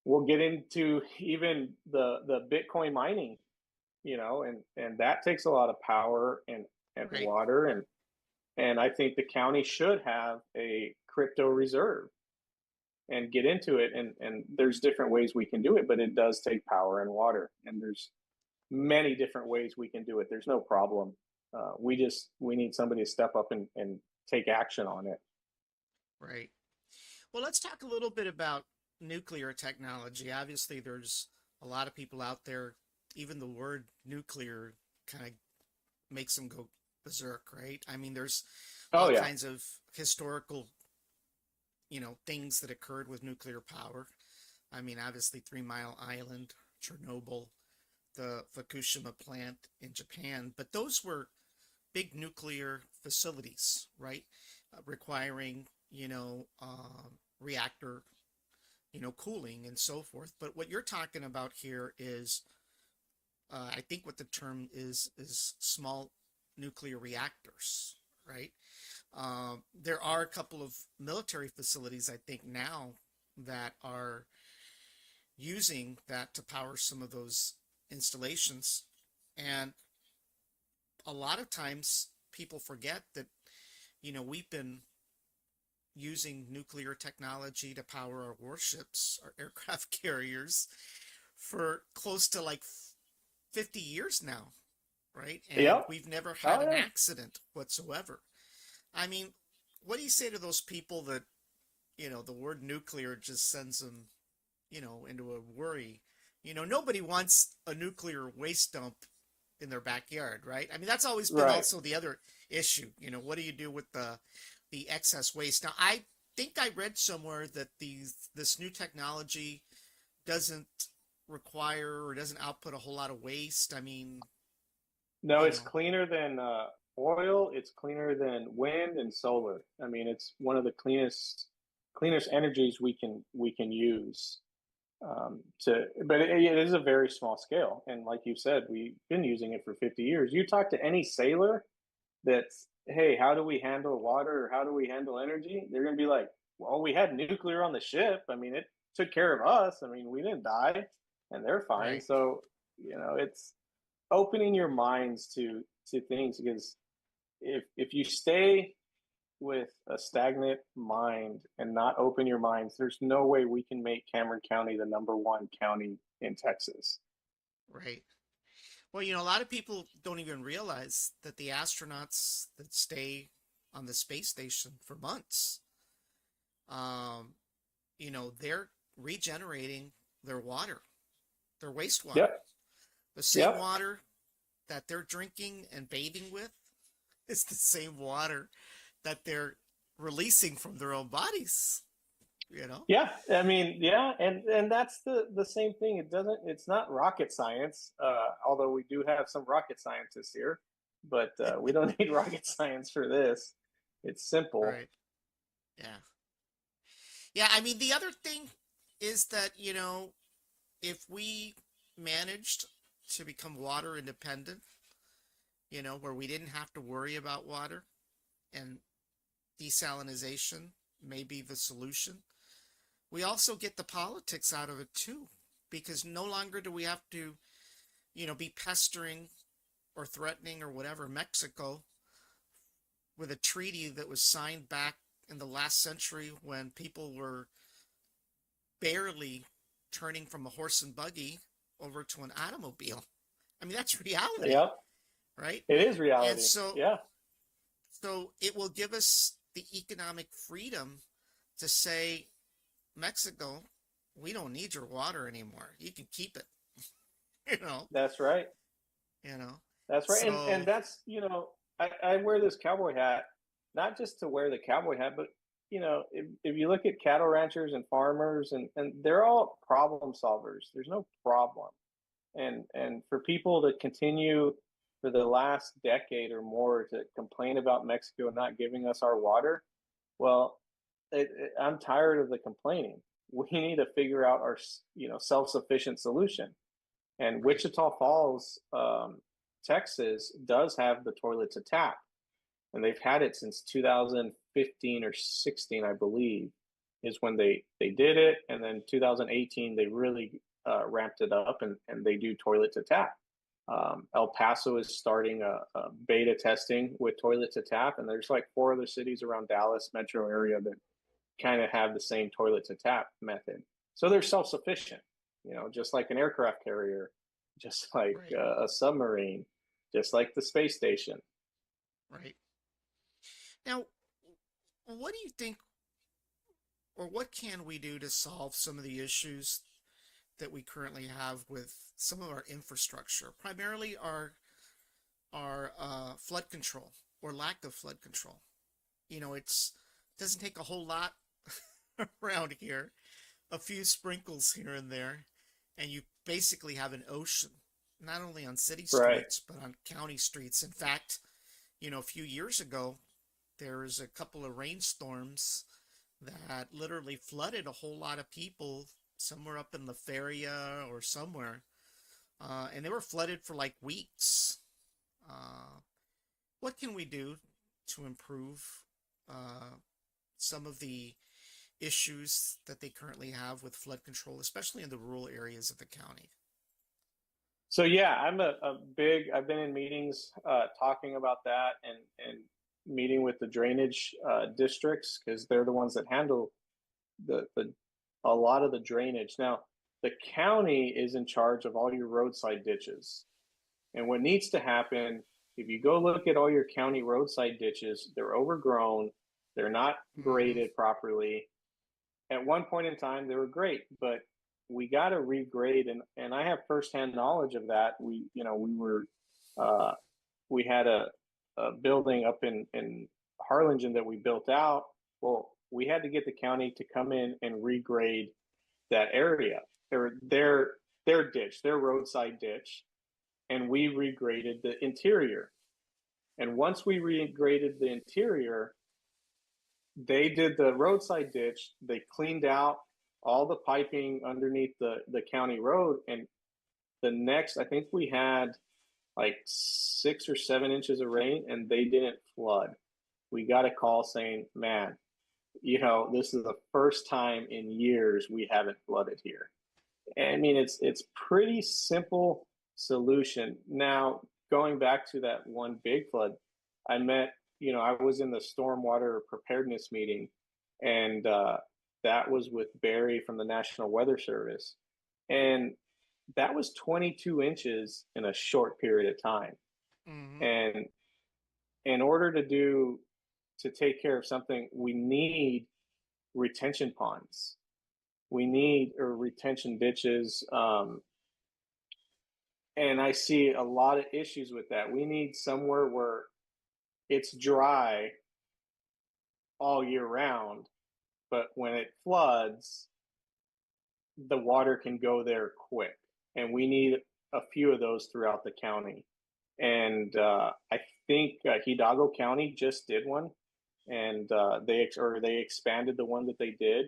we'll get into even the Bitcoin mining, and that takes a lot of power and Right. water, and I think the county should have a crypto reserve and get into it. And there's different ways we can do it, but it does take power and water, and there's many different ways we can do it. There's no problem. We need somebody to step up and take action on it. Right. Well, let's talk a little bit about nuclear technology. Obviously, there's a lot of people out there, even the word nuclear kind of makes them go berserk, right? I mean, there's all kinds of historical, things that occurred with nuclear power. I mean, obviously 3 Mile Island, Chernobyl, the Fukushima plant in Japan, but those were big nuclear facilities, right? Requiring, reactor, cooling and so forth. But what you're talking about here is, I think what the term is small nuclear reactors, right? There are a couple of military facilities, I think, now that are using that to power some of those installations. And a lot of times people forget that, we've been using nuclear technology to power our warships, our aircraft carriers, for close to like 50 years now, right? And Yep. we've never had Oh an yeah. accident whatsoever. I mean, what do you say to those people that, the word nuclear just sends them, into a worry? Nobody wants a nuclear waste dump in their backyard, right? I mean, that's always been Right. also the other issue. What do you do with the excess waste? Now, I think I read somewhere that this new technology doesn't require or doesn't output a whole lot of waste. I mean, No, you it's know, cleaner than oil. It's cleaner than wind and solar. I mean, it's one of the cleanest energies we can use. But it is a very small scale, and like you said, we've been using it for 50 years. You talk to any sailor that's, hey, how do we handle water or how do we handle energy? They're going to be like, well, we had nuclear on the ship. I mean, it took care of us. I mean, we didn't die, and they're fine. right, So, it's opening your minds to things, because if you stay with a stagnant mind and not open your minds, there's no way we can make Cameron County the #1 county in Texas. right. Well, a lot of people don't even realize that the astronauts that stay on the space station for months, um, they're regenerating their water, their wastewater. Yep. The same Yep. water that they're drinking and bathing with is the same water that they're releasing from their own bodies, you know? Yeah. I mean, yeah, and that's the same thing. It's not rocket science, although we do have some rocket scientists here, but we don't need rocket science for this. It's simple. Right. Yeah. Yeah, I mean, the other thing is that, if we managed to become water independent, where we didn't have to worry about water, and desalinization may be the solution, we also get the politics out of it too, because no longer do we have to, be pestering or threatening or whatever Mexico with a treaty that was signed back in the last century when people were barely turning from a horse and buggy over to an automobile. I mean, that's reality, Yep. right? It is And reality. so, Yeah. so it will give us the economic freedom to say, Mexico, we don't need your water anymore. You can keep it, you know, That's right. you know. That's right. And So, that's, I wear this cowboy hat, not just to wear the cowboy hat, but if you look at cattle ranchers and farmers, and they're all problem solvers. There's no problem. And for people to continue for the last decade or more to complain about Mexico not giving us our water, well, I'm tired of the complaining. We need to figure out our self-sufficient solution. And right, Wichita Falls, Texas, does have the toilet to tap, and they've had it since 2015 or 16, I believe, is when they did it, and then 2018 they really ramped it up, and they do toilet to tap. El Paso is starting a beta testing with toilet to tap, and there's like 4 other cities around Dallas metro area that kind of have the same toilet to tap method. So they're self sufficient, just like an aircraft carrier, just like right, a submarine, just like the space station. right. Now, what do you think, or what can we do to solve some of the issues that we currently have with some of our infrastructure, primarily our flood control or lack of flood control? It doesn't take a whole lot around here a few sprinkles here and there, and you basically have an ocean, not only on city Right. streets, but on county streets. In fact, a few years ago, there was a couple of rainstorms that literally flooded a whole lot of people somewhere up in La Feria or somewhere. And they were flooded for like weeks. Uh, what can we do to improve some of the issues that they currently have with flood control, especially in the rural areas of the county? So yeah, I've been in meetings talking about that and meeting with the drainage districts because they're the ones that handle the a lot of the drainage. Now, the county is in charge of all your roadside ditches. And what needs to happen, if you go look at all your county roadside ditches, they're overgrown, they're not Mm-hmm. graded properly. At one point in time, they were great, but we got to regrade, and I have firsthand knowledge of that. Uh, we had a building up in Harlingen that we built out. Well, we had to get the county to come in and regrade that area, their ditch, their roadside ditch, and we regraded the interior. And once we regraded the interior, they did the roadside ditch. They cleaned out all the piping underneath the county road. And the next, I think we had like 6 or 7 inches of rain and they didn't flood. We got a call saying, man, this is the first time in years we haven't flooded here. I mean, it's pretty simple solution. Now, going back to that one big flood, I met, I was in the stormwater preparedness meeting, and that was with Barry from the National Weather Service, and that was 22 inches in a short period of time. Mm-hmm. And in order to take care of something, we need retention ponds. We need or retention ditches. And I see a lot of issues with that. We need somewhere where it's dry all year round, but when it floods, the water can go there quick. And we need a few of those throughout the county. And I think Hidalgo County just did one, and they expanded the one that they did,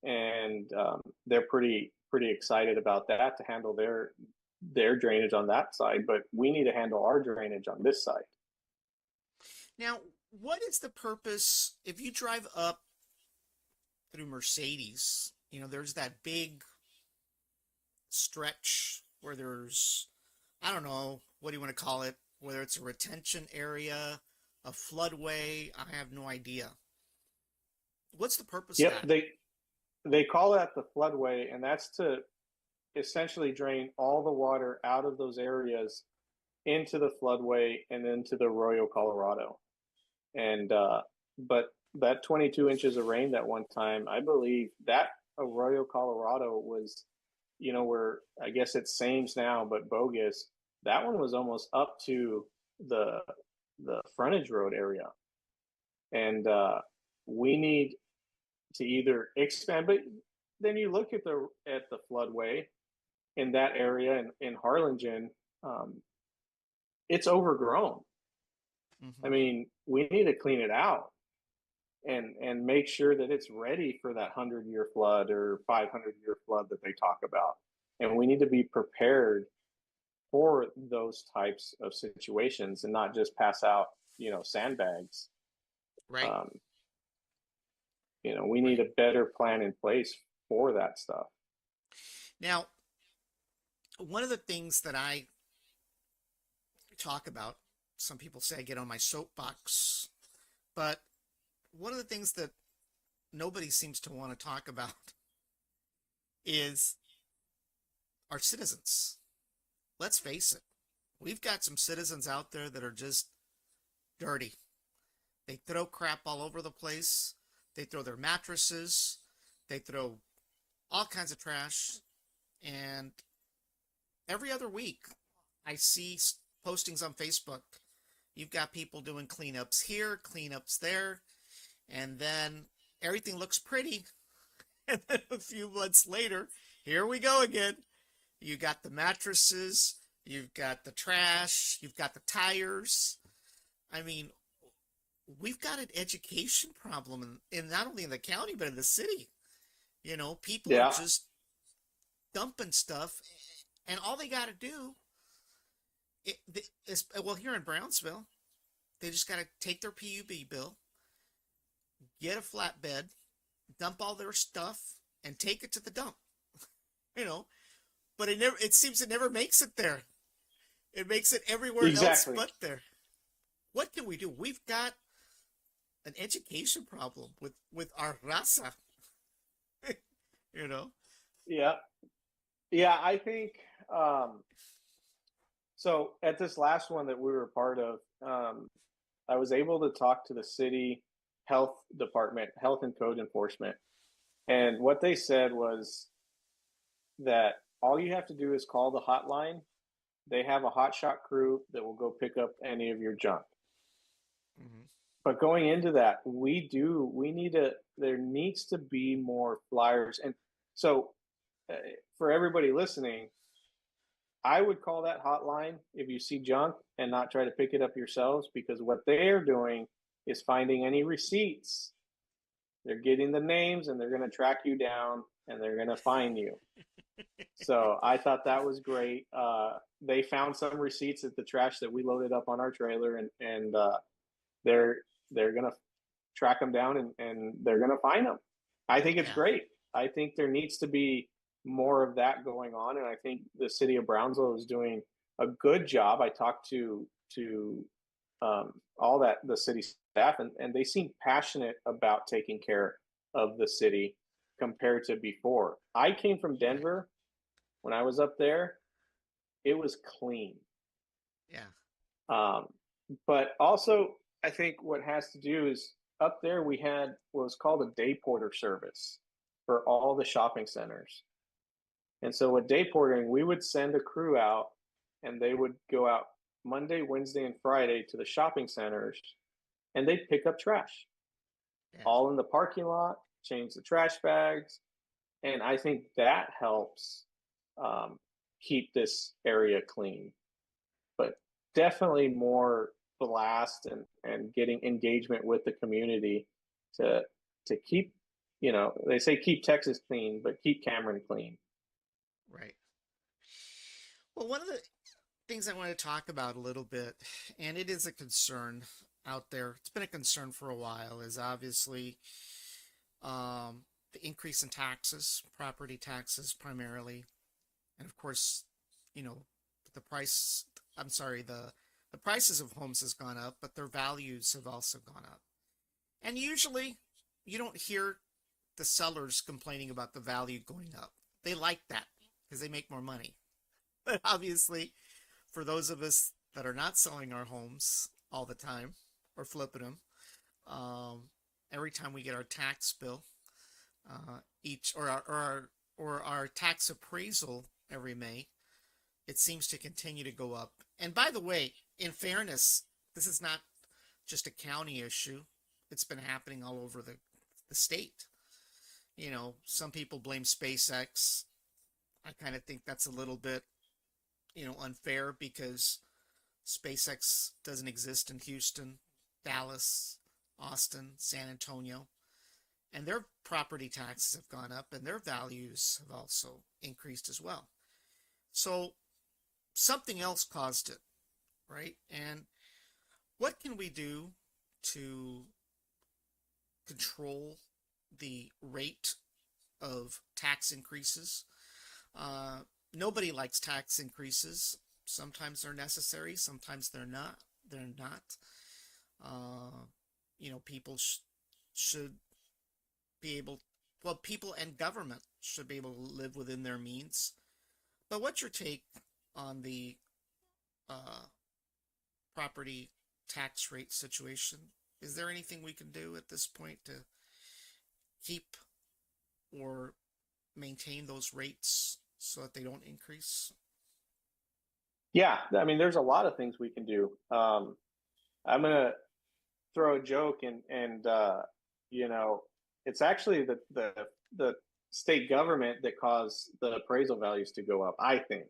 and they're pretty excited about that to handle their drainage on that side. But we need to handle our drainage on this side. Now, what is the purpose if you drive up through Mercedes? There's that big stretch where there's, I don't know, what do you want to call it? Whether it's a retention area, a floodway, I have no idea. What's the purpose of Yep, that? they call that the floodway, and that's to essentially drain all the water out of those areas into the floodway and into the Arroyo Colorado. And but that 22 inches of rain that one time, I believe that Arroyo Colorado was, where I guess it's Sames now, but bogus. That one was almost up to the frontage road area, and we need to either expand. But then you look at the floodway in that area in Harlingen, um, it's overgrown. I Mm-hmm. mean, we need to clean it out and make sure that it's ready for that 100-year flood or 500-year flood that they talk about. And we need to be prepared for those types of situations and not just pass out, sandbags. Right, Um, we need right. a better plan in place for that stuff. Now, one of the things that I talk about, some people say I get on my soapbox, but one of the things that nobody seems to want to talk about is our citizens. Let's face it, we've got some citizens out there that are just dirty. They throw crap all over the place. They throw their mattresses. They throw all kinds of trash. And every other week, I see postings on Facebook. You've got people doing cleanups here, cleanups there, and then everything looks pretty And then a few months later, here we go again. You got the mattresses, you've got the trash, you've got the tires. I mean, we've got an education problem in not only in the county, but in the city. People are Yeah, just dumping stuff, and all they got to do is, well, here in Brownsville, they just got to take their PUB bill, get a flatbed, dump all their stuff, and take it to the dump. You know, but it seems it never makes it there. It makes it everywhere else exactly. but there. What can we do? We've got an education problem with our raza. you know. Yeah. Yeah, I think so. At this last one that we were a part of, I was able to talk to the city health department, health and code enforcement. And what they said was that all you have to do is call the hotline. They have a hotshot crew that will go pick up any of your junk. Mm-hmm. But going into that, there needs to be more flyers. And so for everybody listening, I would call that hotline if you see junk and not try to pick it up yourselves, because what they're doing is finding any receipts. They're getting the names and they're going to track you down and they're going to fine you. So I thought that was great. They found some receipts at the trash that we loaded up on our trailer, and they're going to track them down and they're going to fine them. I think it's Yeah. great. I think there needs to be more of that going on, and I think the city of Brownsville is doing a good job. I talked to all that the city staff, and they seem passionate about taking care of the city compared to before. I came from Denver. When I was up there, it was clean. Yeah. But also, I think what has to do is up there we had what was called a day porter service for all the shopping centers. And so with day portering, we would send a crew out and they would go out Monday, Wednesday, and Friday to the shopping centers and they'd pick up trash Yeah. all in the parking lot, change the trash bags. And I think that helps keep this area clean. But definitely more blast and getting engagement with the community to keep, they say keep Texas clean, but keep Cameron clean. Right. Well, one of the things I want to talk about a little bit, and it is a concern out there, it's been a concern for a while, is obviously the increase in taxes, property taxes primarily. And of course, you know, the price, I'm sorry, the prices of homes has gone up, but their values have also gone up. And usually you don't hear the sellers complaining about the value going up. They like that because they make more money. But obviously, for those of us that are not selling our homes all the time or flipping them, every time we get our tax bill, each or our tax appraisal every May, it seems to continue to go up. And by the way, in fairness, this is not just a county issue. It's been happening all over the state. Some people blame SpaceX. I kind of think that's a little bit, unfair because SpaceX doesn't exist in Houston, Dallas, Austin, San Antonio. And their property taxes have gone up and their values have also increased as well. So something else caused it, right? And what can we do to control the rate of tax increases? Nobody likes tax increases. Sometimes they're necessary, sometimes they're not. People should be able, well, people and government should be able to live within their means. But what's your take on the property tax rate situation? Is there anything we can do at this point to keep or maintain those rates so that they don't increase? Yeah, I mean, there's a lot of things we can do. I'm gonna throw a joke, and it's actually the state government that caused the appraisal values to go up, I think,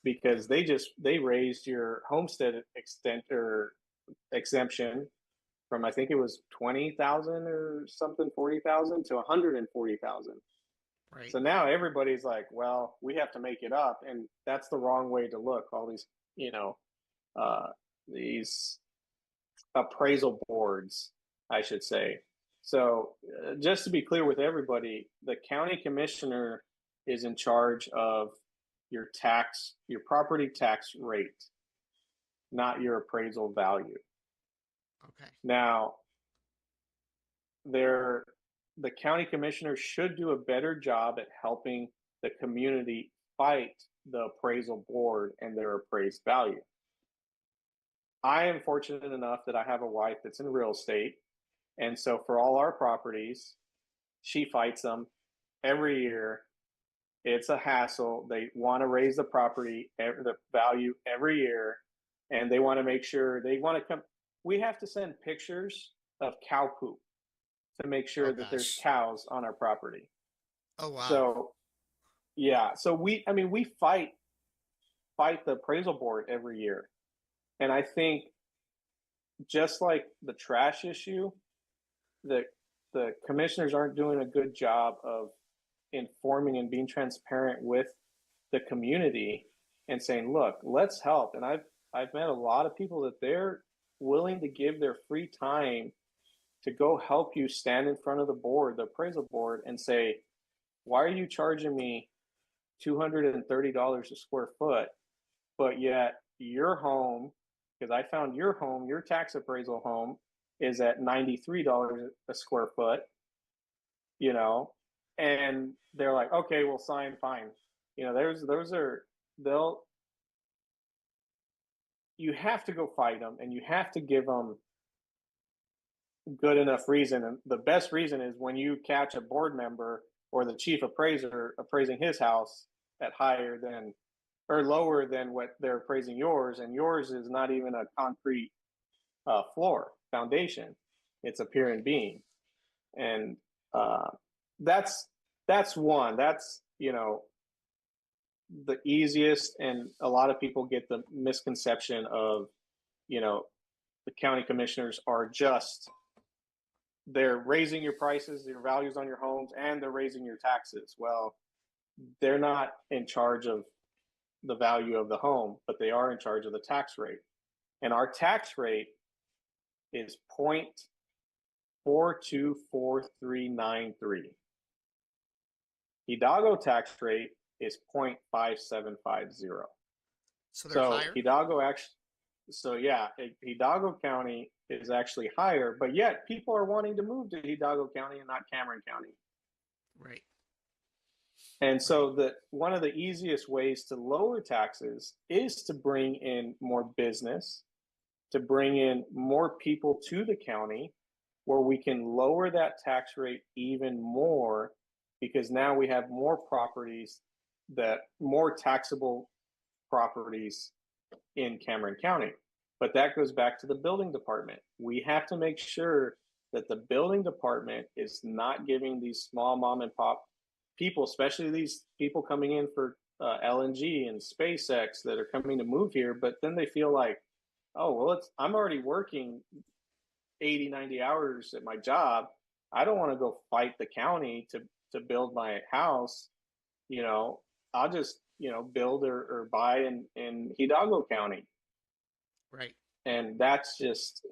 because they raised your homestead exemption from, I think it was 20,000 or something, 40,000 to 140,000. Right. So now everybody's like, well, we have to make it up, and that's the wrong way to look. All these, these appraisal boards, I should say. So just to be clear with everybody, the county commissioner is in charge of your property tax rate, not your appraisal value. Okay. Now, the county commissioner should do a better job at helping the community fight the appraisal board and their appraised value. I am fortunate enough that I have a wife that's in real estate. And so for all our properties, she fights them every year. It's a hassle. They want to raise the value every year. And they want to make sure we have to send pictures of cow poop to make sure that there's cows on our property. Oh, wow. So, yeah. So we fight the appraisal board every year. And I think just like the trash issue, the commissioners aren't doing a good job of informing and being transparent with the community and saying, look, let's help. And I've met a lot of people that they're willing to give their free time to go help you stand in front of the appraisal board, and say, why are you charging me $230 a square foot, but yet your home, because I found your tax appraisal home is at $93 a square foot, and they're like, okay, we'll sign, fine. You have to go fight them, and you have to give them good enough reason. And the best reason is when you catch a board member or the chief appraiser appraising his house at higher than or lower than what they're appraising yours, and yours is not even a concrete foundation. It's a pier and beam. And that's one. That's, the easiest, and a lot of people get the misconception of, the county commissioners are just, they're raising your prices, your values on your homes, and they're raising your taxes. Well, they're not in charge of the value of the home, but they are in charge of the tax rate. And our tax rate is 0.424393. Hidalgo tax rate is 0.5750. So higher? Hidalgo County is actually higher, but yet people are wanting to move to Hidalgo County and not Cameron County. Right. And so one of the easiest ways to lower taxes is to bring in more business, to bring in more people to the county, where we can lower that tax rate even more, because now we have more taxable properties in Cameron County. But that goes back to the building department. We have to make sure that the building department is not giving these small mom and pop people, especially these people coming in for LNG and SpaceX that are coming to move here, but then they feel like, oh, well, I'm already working 80, 90 hours at my job. I don't want to go fight the county to build my house. I'll just, build or buy in Hidalgo County. Right. And that's just,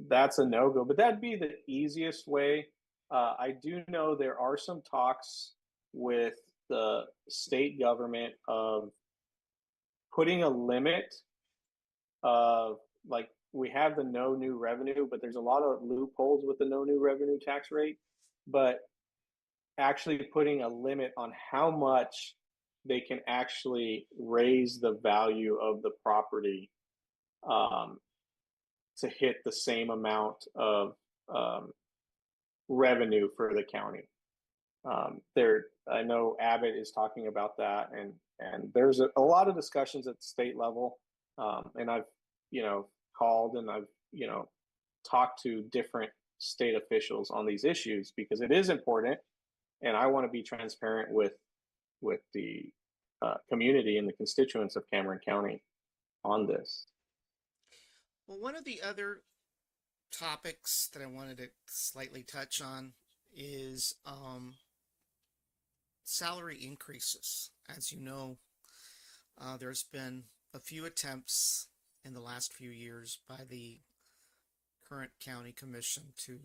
that's a no-go, but that'd be the easiest way. I do know there are some talks with the state government of putting a limit of, like, we have the no new revenue, but there's a lot of loopholes with the no new revenue tax rate, but actually putting a limit on how much they can actually raise the value of the property to hit the same amount of revenue for the county. I know Abbott is talking about that, and there's a lot of discussions at the state level, and I've called and I've talked to different state officials on these issues, because it is important. and I want to be transparent with the community and the constituents of Cameron County on this. Well, one of the other topics that I wanted to slightly touch on is salary increases. As you know, there's been a few attempts in the last few years by the current county commission to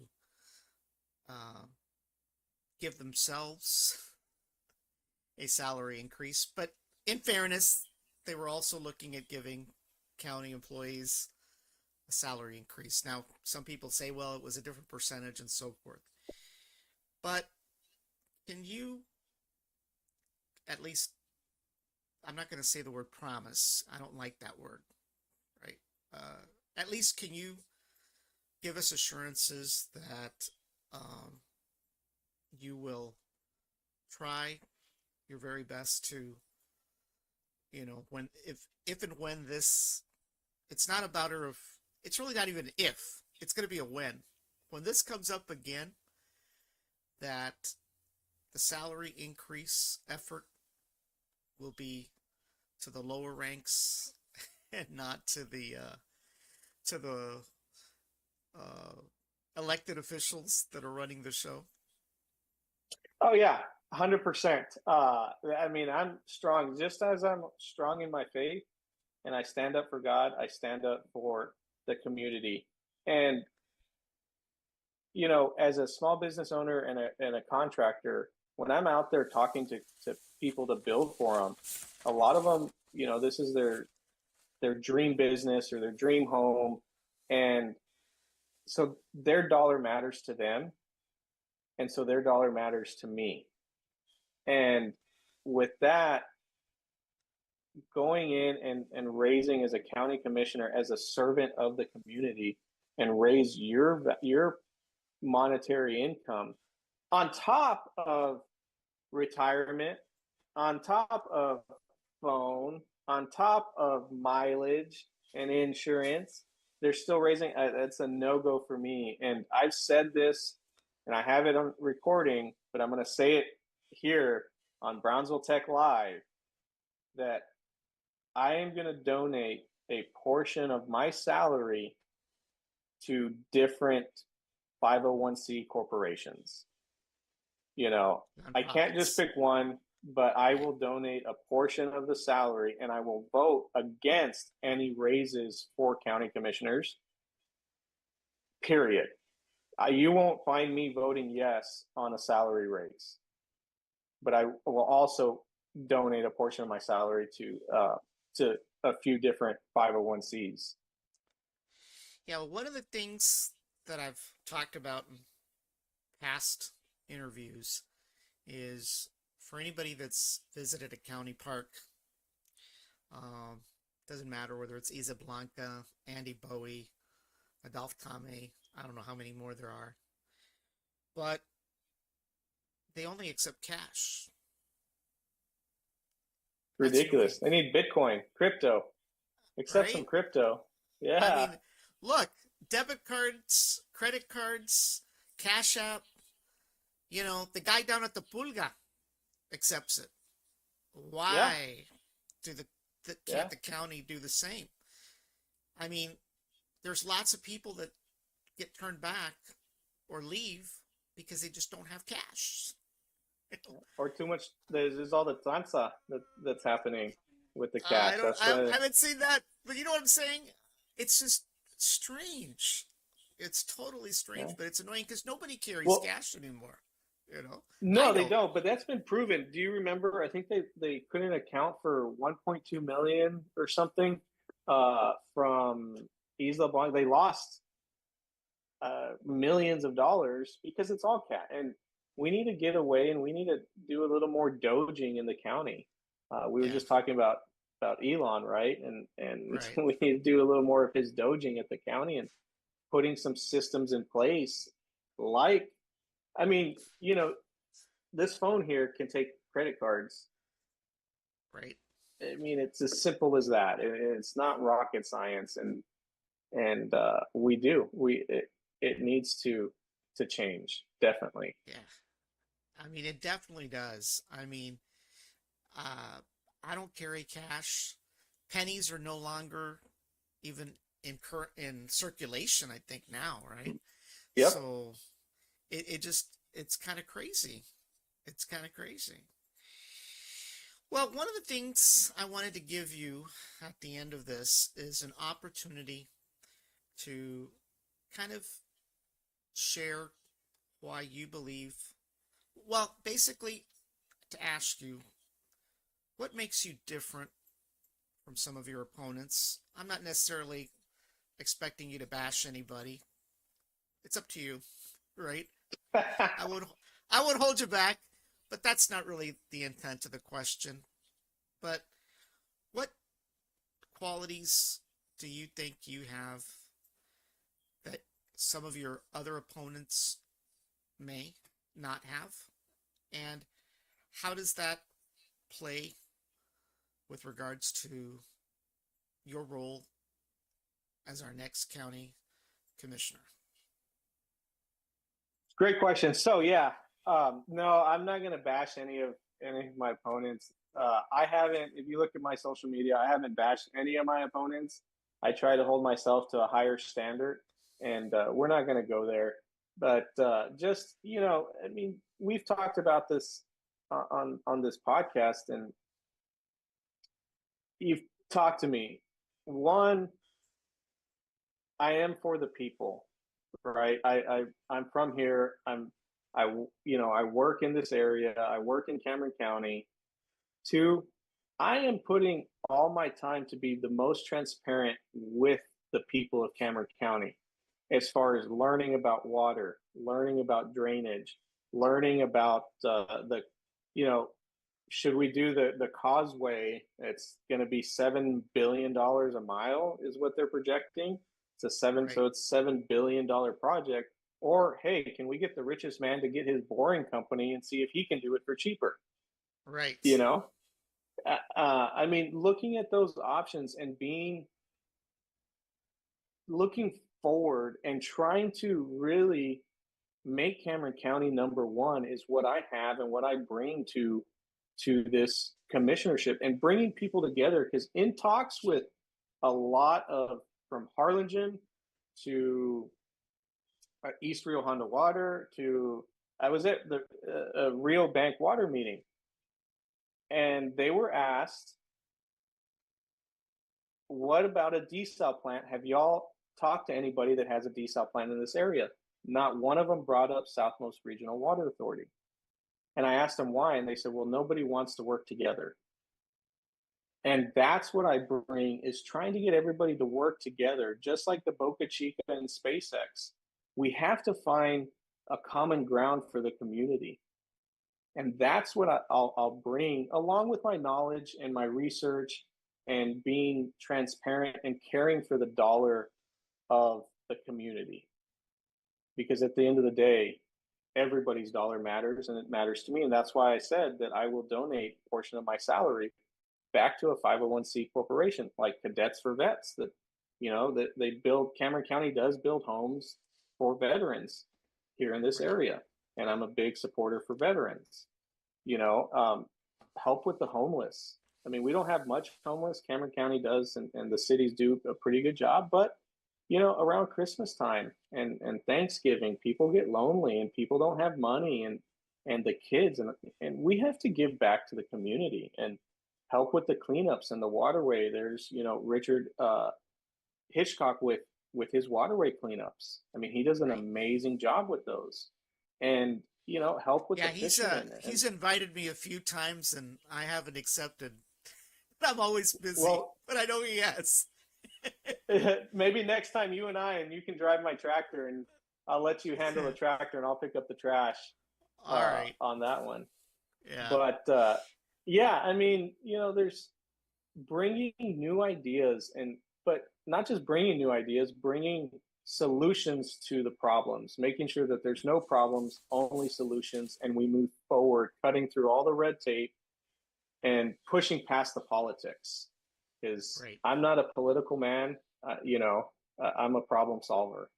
give themselves a salary increase. But in fairness, they were also looking at giving county employees a salary increase. Now, some people say, well, it was a different percentage and so forth. But can you at least, I'm not going to say the word promise. I don't like that word, right? At least can you give us assurances that you will try your very best to, when if and when this, it's not about or if, it's really not even if, it's going to be a when. When this comes up again, that the salary increase effort will be to the lower ranks and not to the elected officials that are running the show. Oh yeah, 100%. I mean, I'm strong, just as I'm strong in my faith, and I stand up for God. I stand up for the community, and as a small business owner and a contractor, when I'm out there talking to people to build for them, a lot of them, this is their dream business or their dream home, and so their dollar matters to them, and so their dollar matters to me. And with that, going in and raising as a county commissioner, as a servant of the community, and raise your monetary income on top of retirement, on top of phone, on top of mileage and insurance, they're still raising. That's a no-go for me. And I've said this, and I have it on recording, but I'm going to say it here on Brownsville Tech Live, that I am going to donate a portion of my salary to different 501c corporations. I can't just pick one, but I will donate a portion of the salary, and I will vote against any raises for county commissioners, period. You won't find me voting yes on a salary raise, but I will also donate a portion of my salary to a few different 501cs. Yeah, well, one of the things that I've talked about in past interviews is, for anybody that's visited a county park, doesn't matter whether it's Isa Blanca, Andy Bowie, Adolph Kame, I don't know how many more there are, but they only accept cash. Ridiculous. They need Bitcoin, crypto. Accept some crypto. Yeah. I mean, look, debit cards, credit cards, Cash App, the guy down at the Pulga accepts it. Why can't the county do the same? I mean, there's lots of people that get turned back or leave because they just don't have cash. Or too much. There's all the tranza that's happening with the cash. I haven't seen that, but you know what I'm saying? It's just strange. It's totally strange, but it's annoying because nobody carries cash anymore. No, they don't. But that's been proven. Do you remember? I think they couldn't account for 1.2 million or something from Isla Blanca. They lost millions of dollars because it's all cash. And we need to get away, and we need to do a little more doging in the county. We were just talking about Elon, right? And right. We need to do a little more of his doging at the county and putting some systems in place. This phone here can take credit cards. Right. I mean, it's as simple as that. It's not rocket science, and it needs to change, definitely. Yeah, I mean, it definitely does. I mean, I don't carry cash. Pennies are no longer even in circulation, I think now, right? Yep. So it's kind of crazy. It's kind of crazy. Well, one of the things I wanted to give you at the end of this is an opportunity to kind of share why you believe, well, basically to ask you what makes you different from some of your opponents. I'm not necessarily expecting you to bash anybody. It's up to you, right? I would I would hold you back, but that's not really the intent of the question. But what qualities do you think you have that some of your other opponents may not have? And how does that play with regards to your role as our next county commissioner? Great question. So yeah, no, I'm not going to bash any of my opponents. I haven't. If you look at my social media, I haven't bashed any of my opponents. I try to hold myself to a higher standard, and we're not going to go there. But just I mean, we've talked about this on this podcast, and you've talked to me. One, I am for the people, right? I'm from here. I work in this area. I work in Cameron County. Two, I am putting all my time to be the most transparent with the people of Cameron County as far as learning about water, learning about drainage, learning about you know, should we do the causeway? It's going to be $7 billion a mile, is what they're projecting. Right. So it's $7 billion project. Or hey, can we get the richest man to get his boring company and see if he can do it for cheaper? Right. You know, I mean, looking at those options and looking forward and trying to really make Cameron County number one is what I have and what I bring to this commissionership, and bringing people together, because in talks with a lot of, from Harlingen to East Rio Honda Water to, I was at the Rio Bank Water meeting, and they were asked, what about a desal plant? Have y'all talked to anybody that has a desal plant in this area? Not one of them brought up Southmost Regional Water Authority. And I asked them why, and they said, well, nobody wants to work together. And that's what I bring, is trying to get everybody to work together, just like the Boca Chica and SpaceX. We have to find a common ground for the community. And that's what I'll bring, along with my knowledge and my research and being transparent and caring for the dollar of the community. Because at the end of the day, everybody's dollar matters, and it matters to me. And that's why I said that I will donate a portion of my salary back to a 501c corporation like Cadets for Vets, that that they build. Cameron County does build homes for veterans here in this Right. area, and I'm a big supporter for veterans. Help with the homeless. I mean, we don't have much homeless. Cameron County does, and the cities do a pretty good job. But around Christmas time and Thanksgiving, people get lonely and people don't have money, and the kids, and we have to give back to the community and help with the cleanups and the waterway. There's Richard Hitchcock with his waterway cleanups. I mean, he does an Right. amazing job with those, and help with Yeah, the fishermen. he's invited me a few times and I haven't accepted. I'm always busy, Well, but I know he has. maybe next time you can drive my tractor, and I'll let you handle the tractor and I'll pick up the trash All right. on that one. Yeah. But yeah, I mean, there's bringing new ideas, but not just bringing new ideas, bringing solutions to the problems, making sure that there's no problems, only solutions, and we move forward, cutting through all the red tape and pushing past the politics. Is Right. I'm not a political man, I'm a problem solver,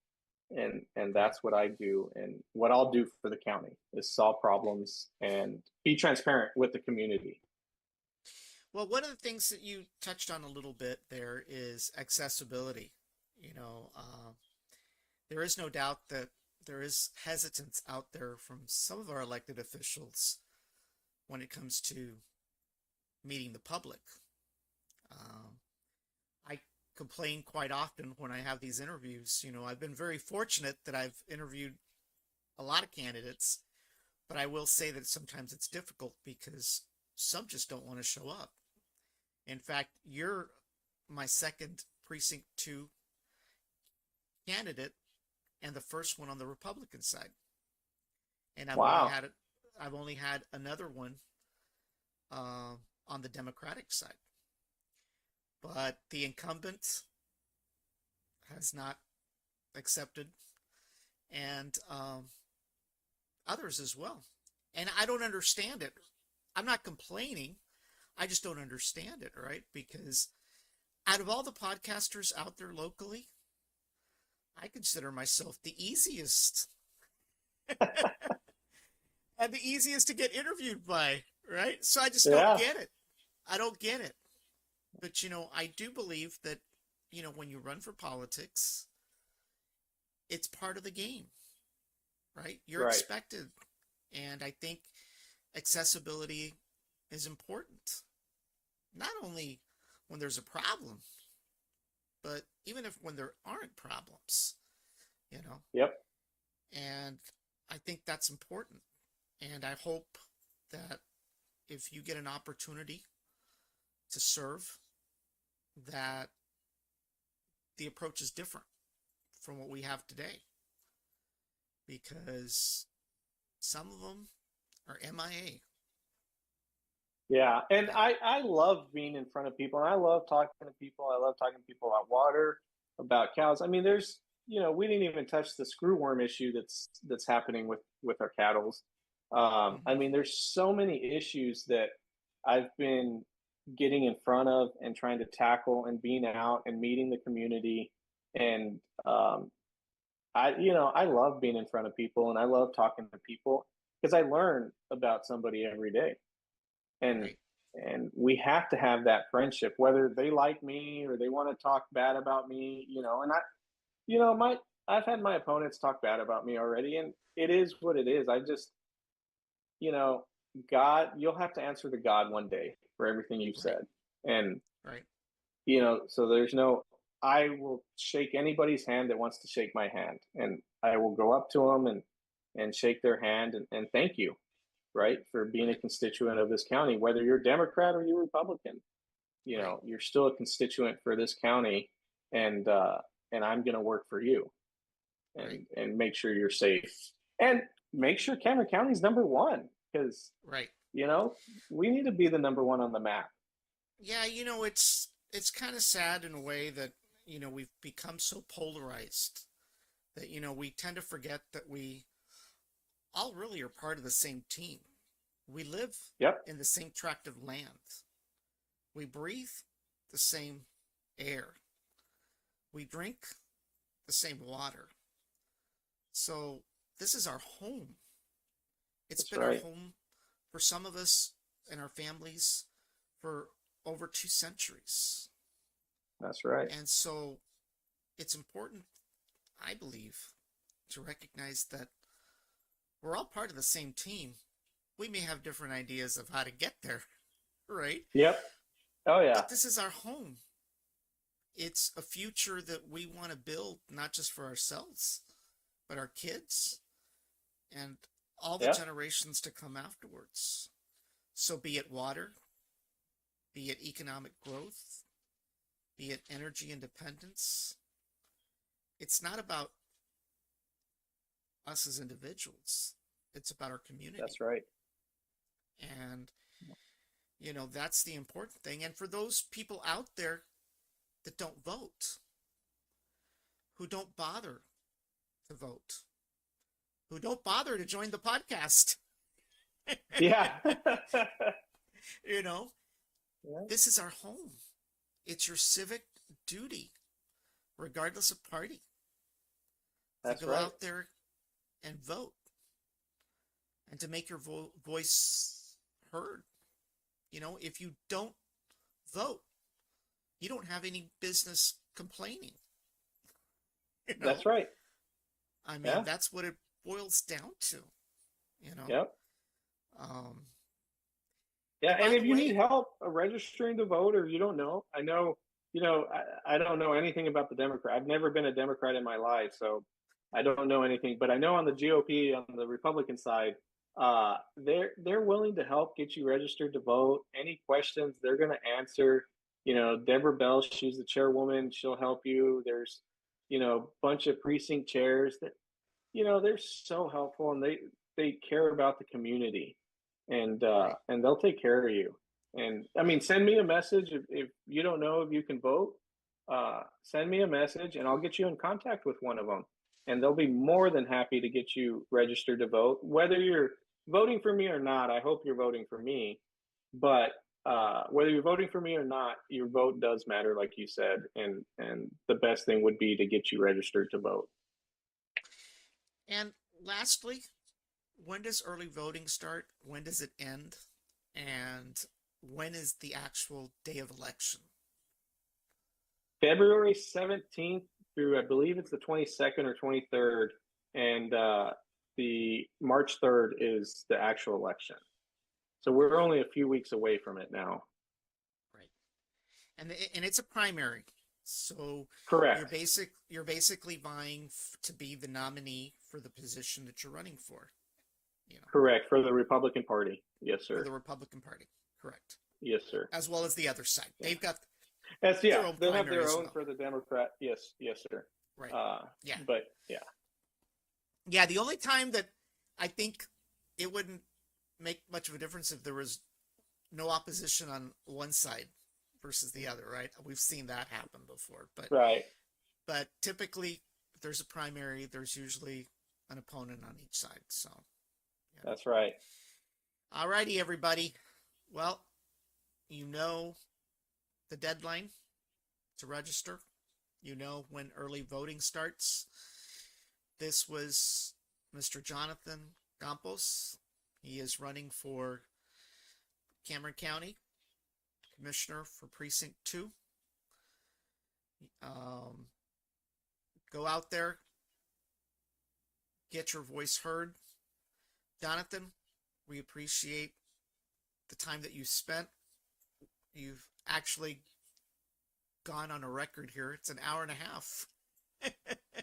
and that's what I do, and what I'll do for the county is solve problems and be transparent with the community. Well, one of the things that you touched on a little bit there is accessibility. You know, there is no doubt that there is hesitance out there from some of our elected officials when it comes to meeting the public. I complain quite often when I have these interviews. You know, I've been very fortunate that I've interviewed a lot of candidates, but I will say that sometimes it's difficult because some just don't want to show up. In fact, you're my second Precinct 2 candidate and the first one on the Republican side. And Wow. I've only had another one on the Democratic side. But the incumbent has not accepted, and others as well. And I don't understand it. I'm not complaining. I just don't understand it, right? Because out of all the podcasters out there locally, I consider myself the easiest and the easiest to get interviewed by, right? So I just don't get it. I don't get it. But, you know, I do believe that, you know, when you run for politics, it's part of the game, right? You're Right. expected. And I think accessibility is important. Not only when there's a problem, but even when there aren't problems, you know? Yep. And I think that's important. And I hope that if you get an opportunity to serve, that the approach is different from what we have today. Because some of them are MIA. Yeah, and I love being in front of people, and I love talking to people. I love talking to people about water, about cows. I mean, there's, you know, we didn't even touch the screwworm issue that's happening with our cattle. I mean, there's so many issues that I've been getting in front of and trying to tackle, and being out and meeting the community. And I love being in front of people, and I love talking to people because I learn about somebody every day. And Right. and we have to have that friendship, whether they like me or they want to talk bad about me, you know. And my I've had my opponents talk bad about me already, and it is what it is. I just, you know, God, you'll have to answer to God one day for everything you've Right. said. And, Right. you know, so there's no, I will shake anybody's hand that wants to shake my hand, and I will go up to them and shake their hand, and thank you, right, for being a Right. constituent of this county, whether you're Democrat or you're Republican. You Right. know, you're still a constituent for this county, and I'm going to work for you, Right. and make sure you're safe, and make sure Cameron County's number one, because, Right. you know, we need to be the number one on the map. Yeah, you know, it's kind of sad in a way that, you know, we've become so polarized that, you know, we tend to forget that we all really are part of the same team. We live Yep, in the same tract of land. We breathe the same air. We drink the same water. So this is our home. It's that's been our right. home for some of us and our families for over 2 centuries. That's right. And so it's important, I believe, to recognize that we're all part of the same team. We may have different ideas of how to get there, right? Yep. Oh yeah. But this is our home. It's a future that we want to build, not just for ourselves, but our kids and all the Yeah. generations to come afterwards. So be it water, be it economic growth, be it energy independence, it's not about us as individuals. It's about our community. That's right. And, you know, that's the important thing. And for those people out there that don't vote, who don't bother to vote, who don't bother to join the podcast, Yeah. you know, Yeah. this is our home. It's your civic duty, regardless of party, to That's go right. out there and vote and to make your voice heard. If you don't vote, you don't have any business complaining. You That's know, right. I mean, Yeah. that's what it boils down to. You know, Yep. um, Yeah, and and by if the you need way, help registering to vote, or you don't know, I know, I don't know anything about the Democrat. I've never been a Democrat in my life, so I don't know anything. But I know on the GOP, on the Republican side, they're willing to help get you registered to vote. Any questions, they're going to answer. Deborah Bell, she's the chairwoman. She'll help you. There's, bunch of precinct chairs that, they're so helpful, and they care about the community, right. and they'll take care of you. And I mean, send me a message if you don't know if you can vote. Send me a message, and I'll get you in contact with one of them, and they'll be more than happy to get you registered to vote. Whether you're voting for me or not, I hope you're voting for me. But whether you're voting for me or not, your vote does matter, like you said, and the best thing would be to get you registered to vote. And lastly, when does early voting start? When does it end? And when is the actual day of election? February 17th through, I believe it's the 22nd or 23rd, and the March 3rd is the actual election. So we're only a few weeks away from it now. Right. And it's a primary. So Correct. you're basically vying to be the nominee for the position that you're running for, Correct. For the Republican Party. Yes, for sir. the Republican Party. Correct. Yes, sir. As well as the other side. Yeah. They've got That's their own they'll have primary their as own well. for the Democrat. Yes, yes, sir. Right. Yeah. But yeah. Yeah, the only time that I think it wouldn't make much of a difference if there was no opposition on one side versus the other, right? We've seen that happen before. Right. But typically if there's a primary, there's usually an opponent on each side. So That's right. all righty, everybody. Well, you know the deadline to register. You know when early voting starts. This was Mr. Jonathan Campos. He is running for Cameron County Commissioner for Precinct 2. Go out there, get your voice heard. Jonathan, we appreciate the time that you spent. You've actually gone on a record here. It's an hour and a half.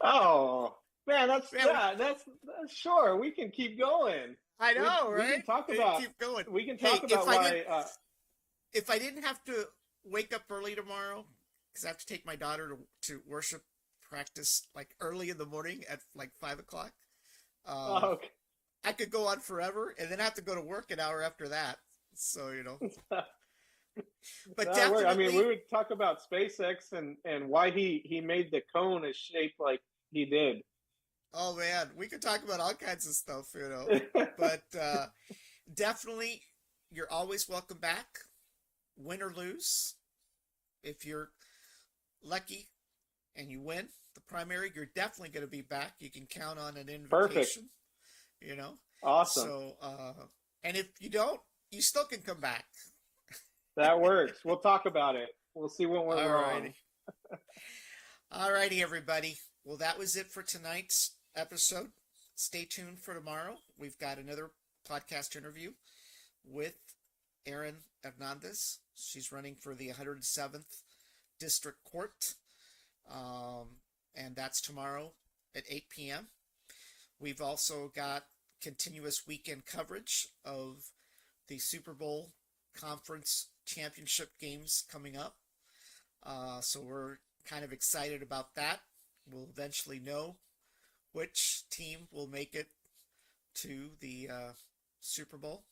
Oh man, that's sure. We can keep going. I know, We right? can talk about. Keep going. We can Hey, talk about why. if I didn't have to wake up early tomorrow, because I have to take my daughter to worship practice like early in the morning at like 5 o'clock, Okay. I could go on forever, and then I have to go to work an hour after that. So but definitely, I mean, we would talk about SpaceX and why he made the cone a shape like he did. oh man, we could talk about all kinds of stuff, But definitely, you're always welcome back, win or lose. If you're lucky and you win the primary, you're definitely going to be back. You can count on an invitation. Perfect. Awesome. So, and if you don't, you still can come back. That works. We'll talk about it. We'll see what went wrong. All righty, everybody. Well, that was it for tonight's episode. Stay tuned for tomorrow. We've got another podcast interview with Erin Hernandez. She's running for the 107th District Court. And that's tomorrow at 8 p.m. We've also got continuous weekend coverage of the Super Bowl Conference Championship games coming up. So we're kind of excited about that. We'll eventually know which team will make it to the Super Bowl.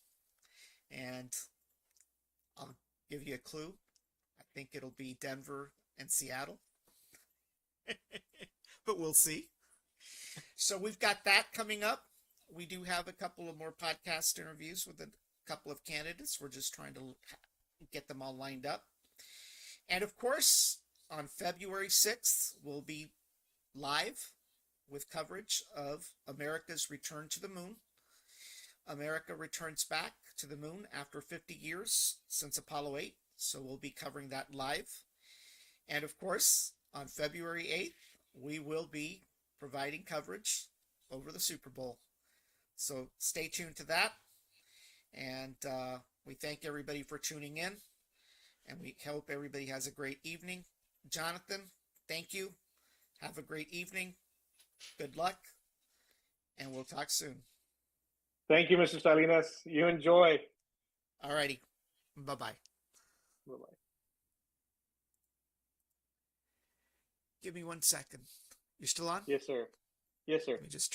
And I'll give you a clue. I think it'll be Denver and Seattle. But we'll see. So we've got that coming up. We do have a couple of more podcast interviews with a couple of candidates. We're just trying to get them all lined up. And of course, on February 6th, we'll be live with coverage of America's return to the moon. America returns back to the moon after 50 years since Apollo 8, so we'll be covering that live. And of course, on February 8th, we will be providing coverage over the Super Bowl. So stay tuned to that. And we thank everybody for tuning in. And we hope everybody has a great evening. Jonathan, thank you. Have a great evening. Good luck. And we'll talk soon. Thank you, Mr. Salinas. You enjoy. All righty. Bye-bye. Bye-bye. Give me 1 second. You still on? Yes, sir. Yes, sir. Let me just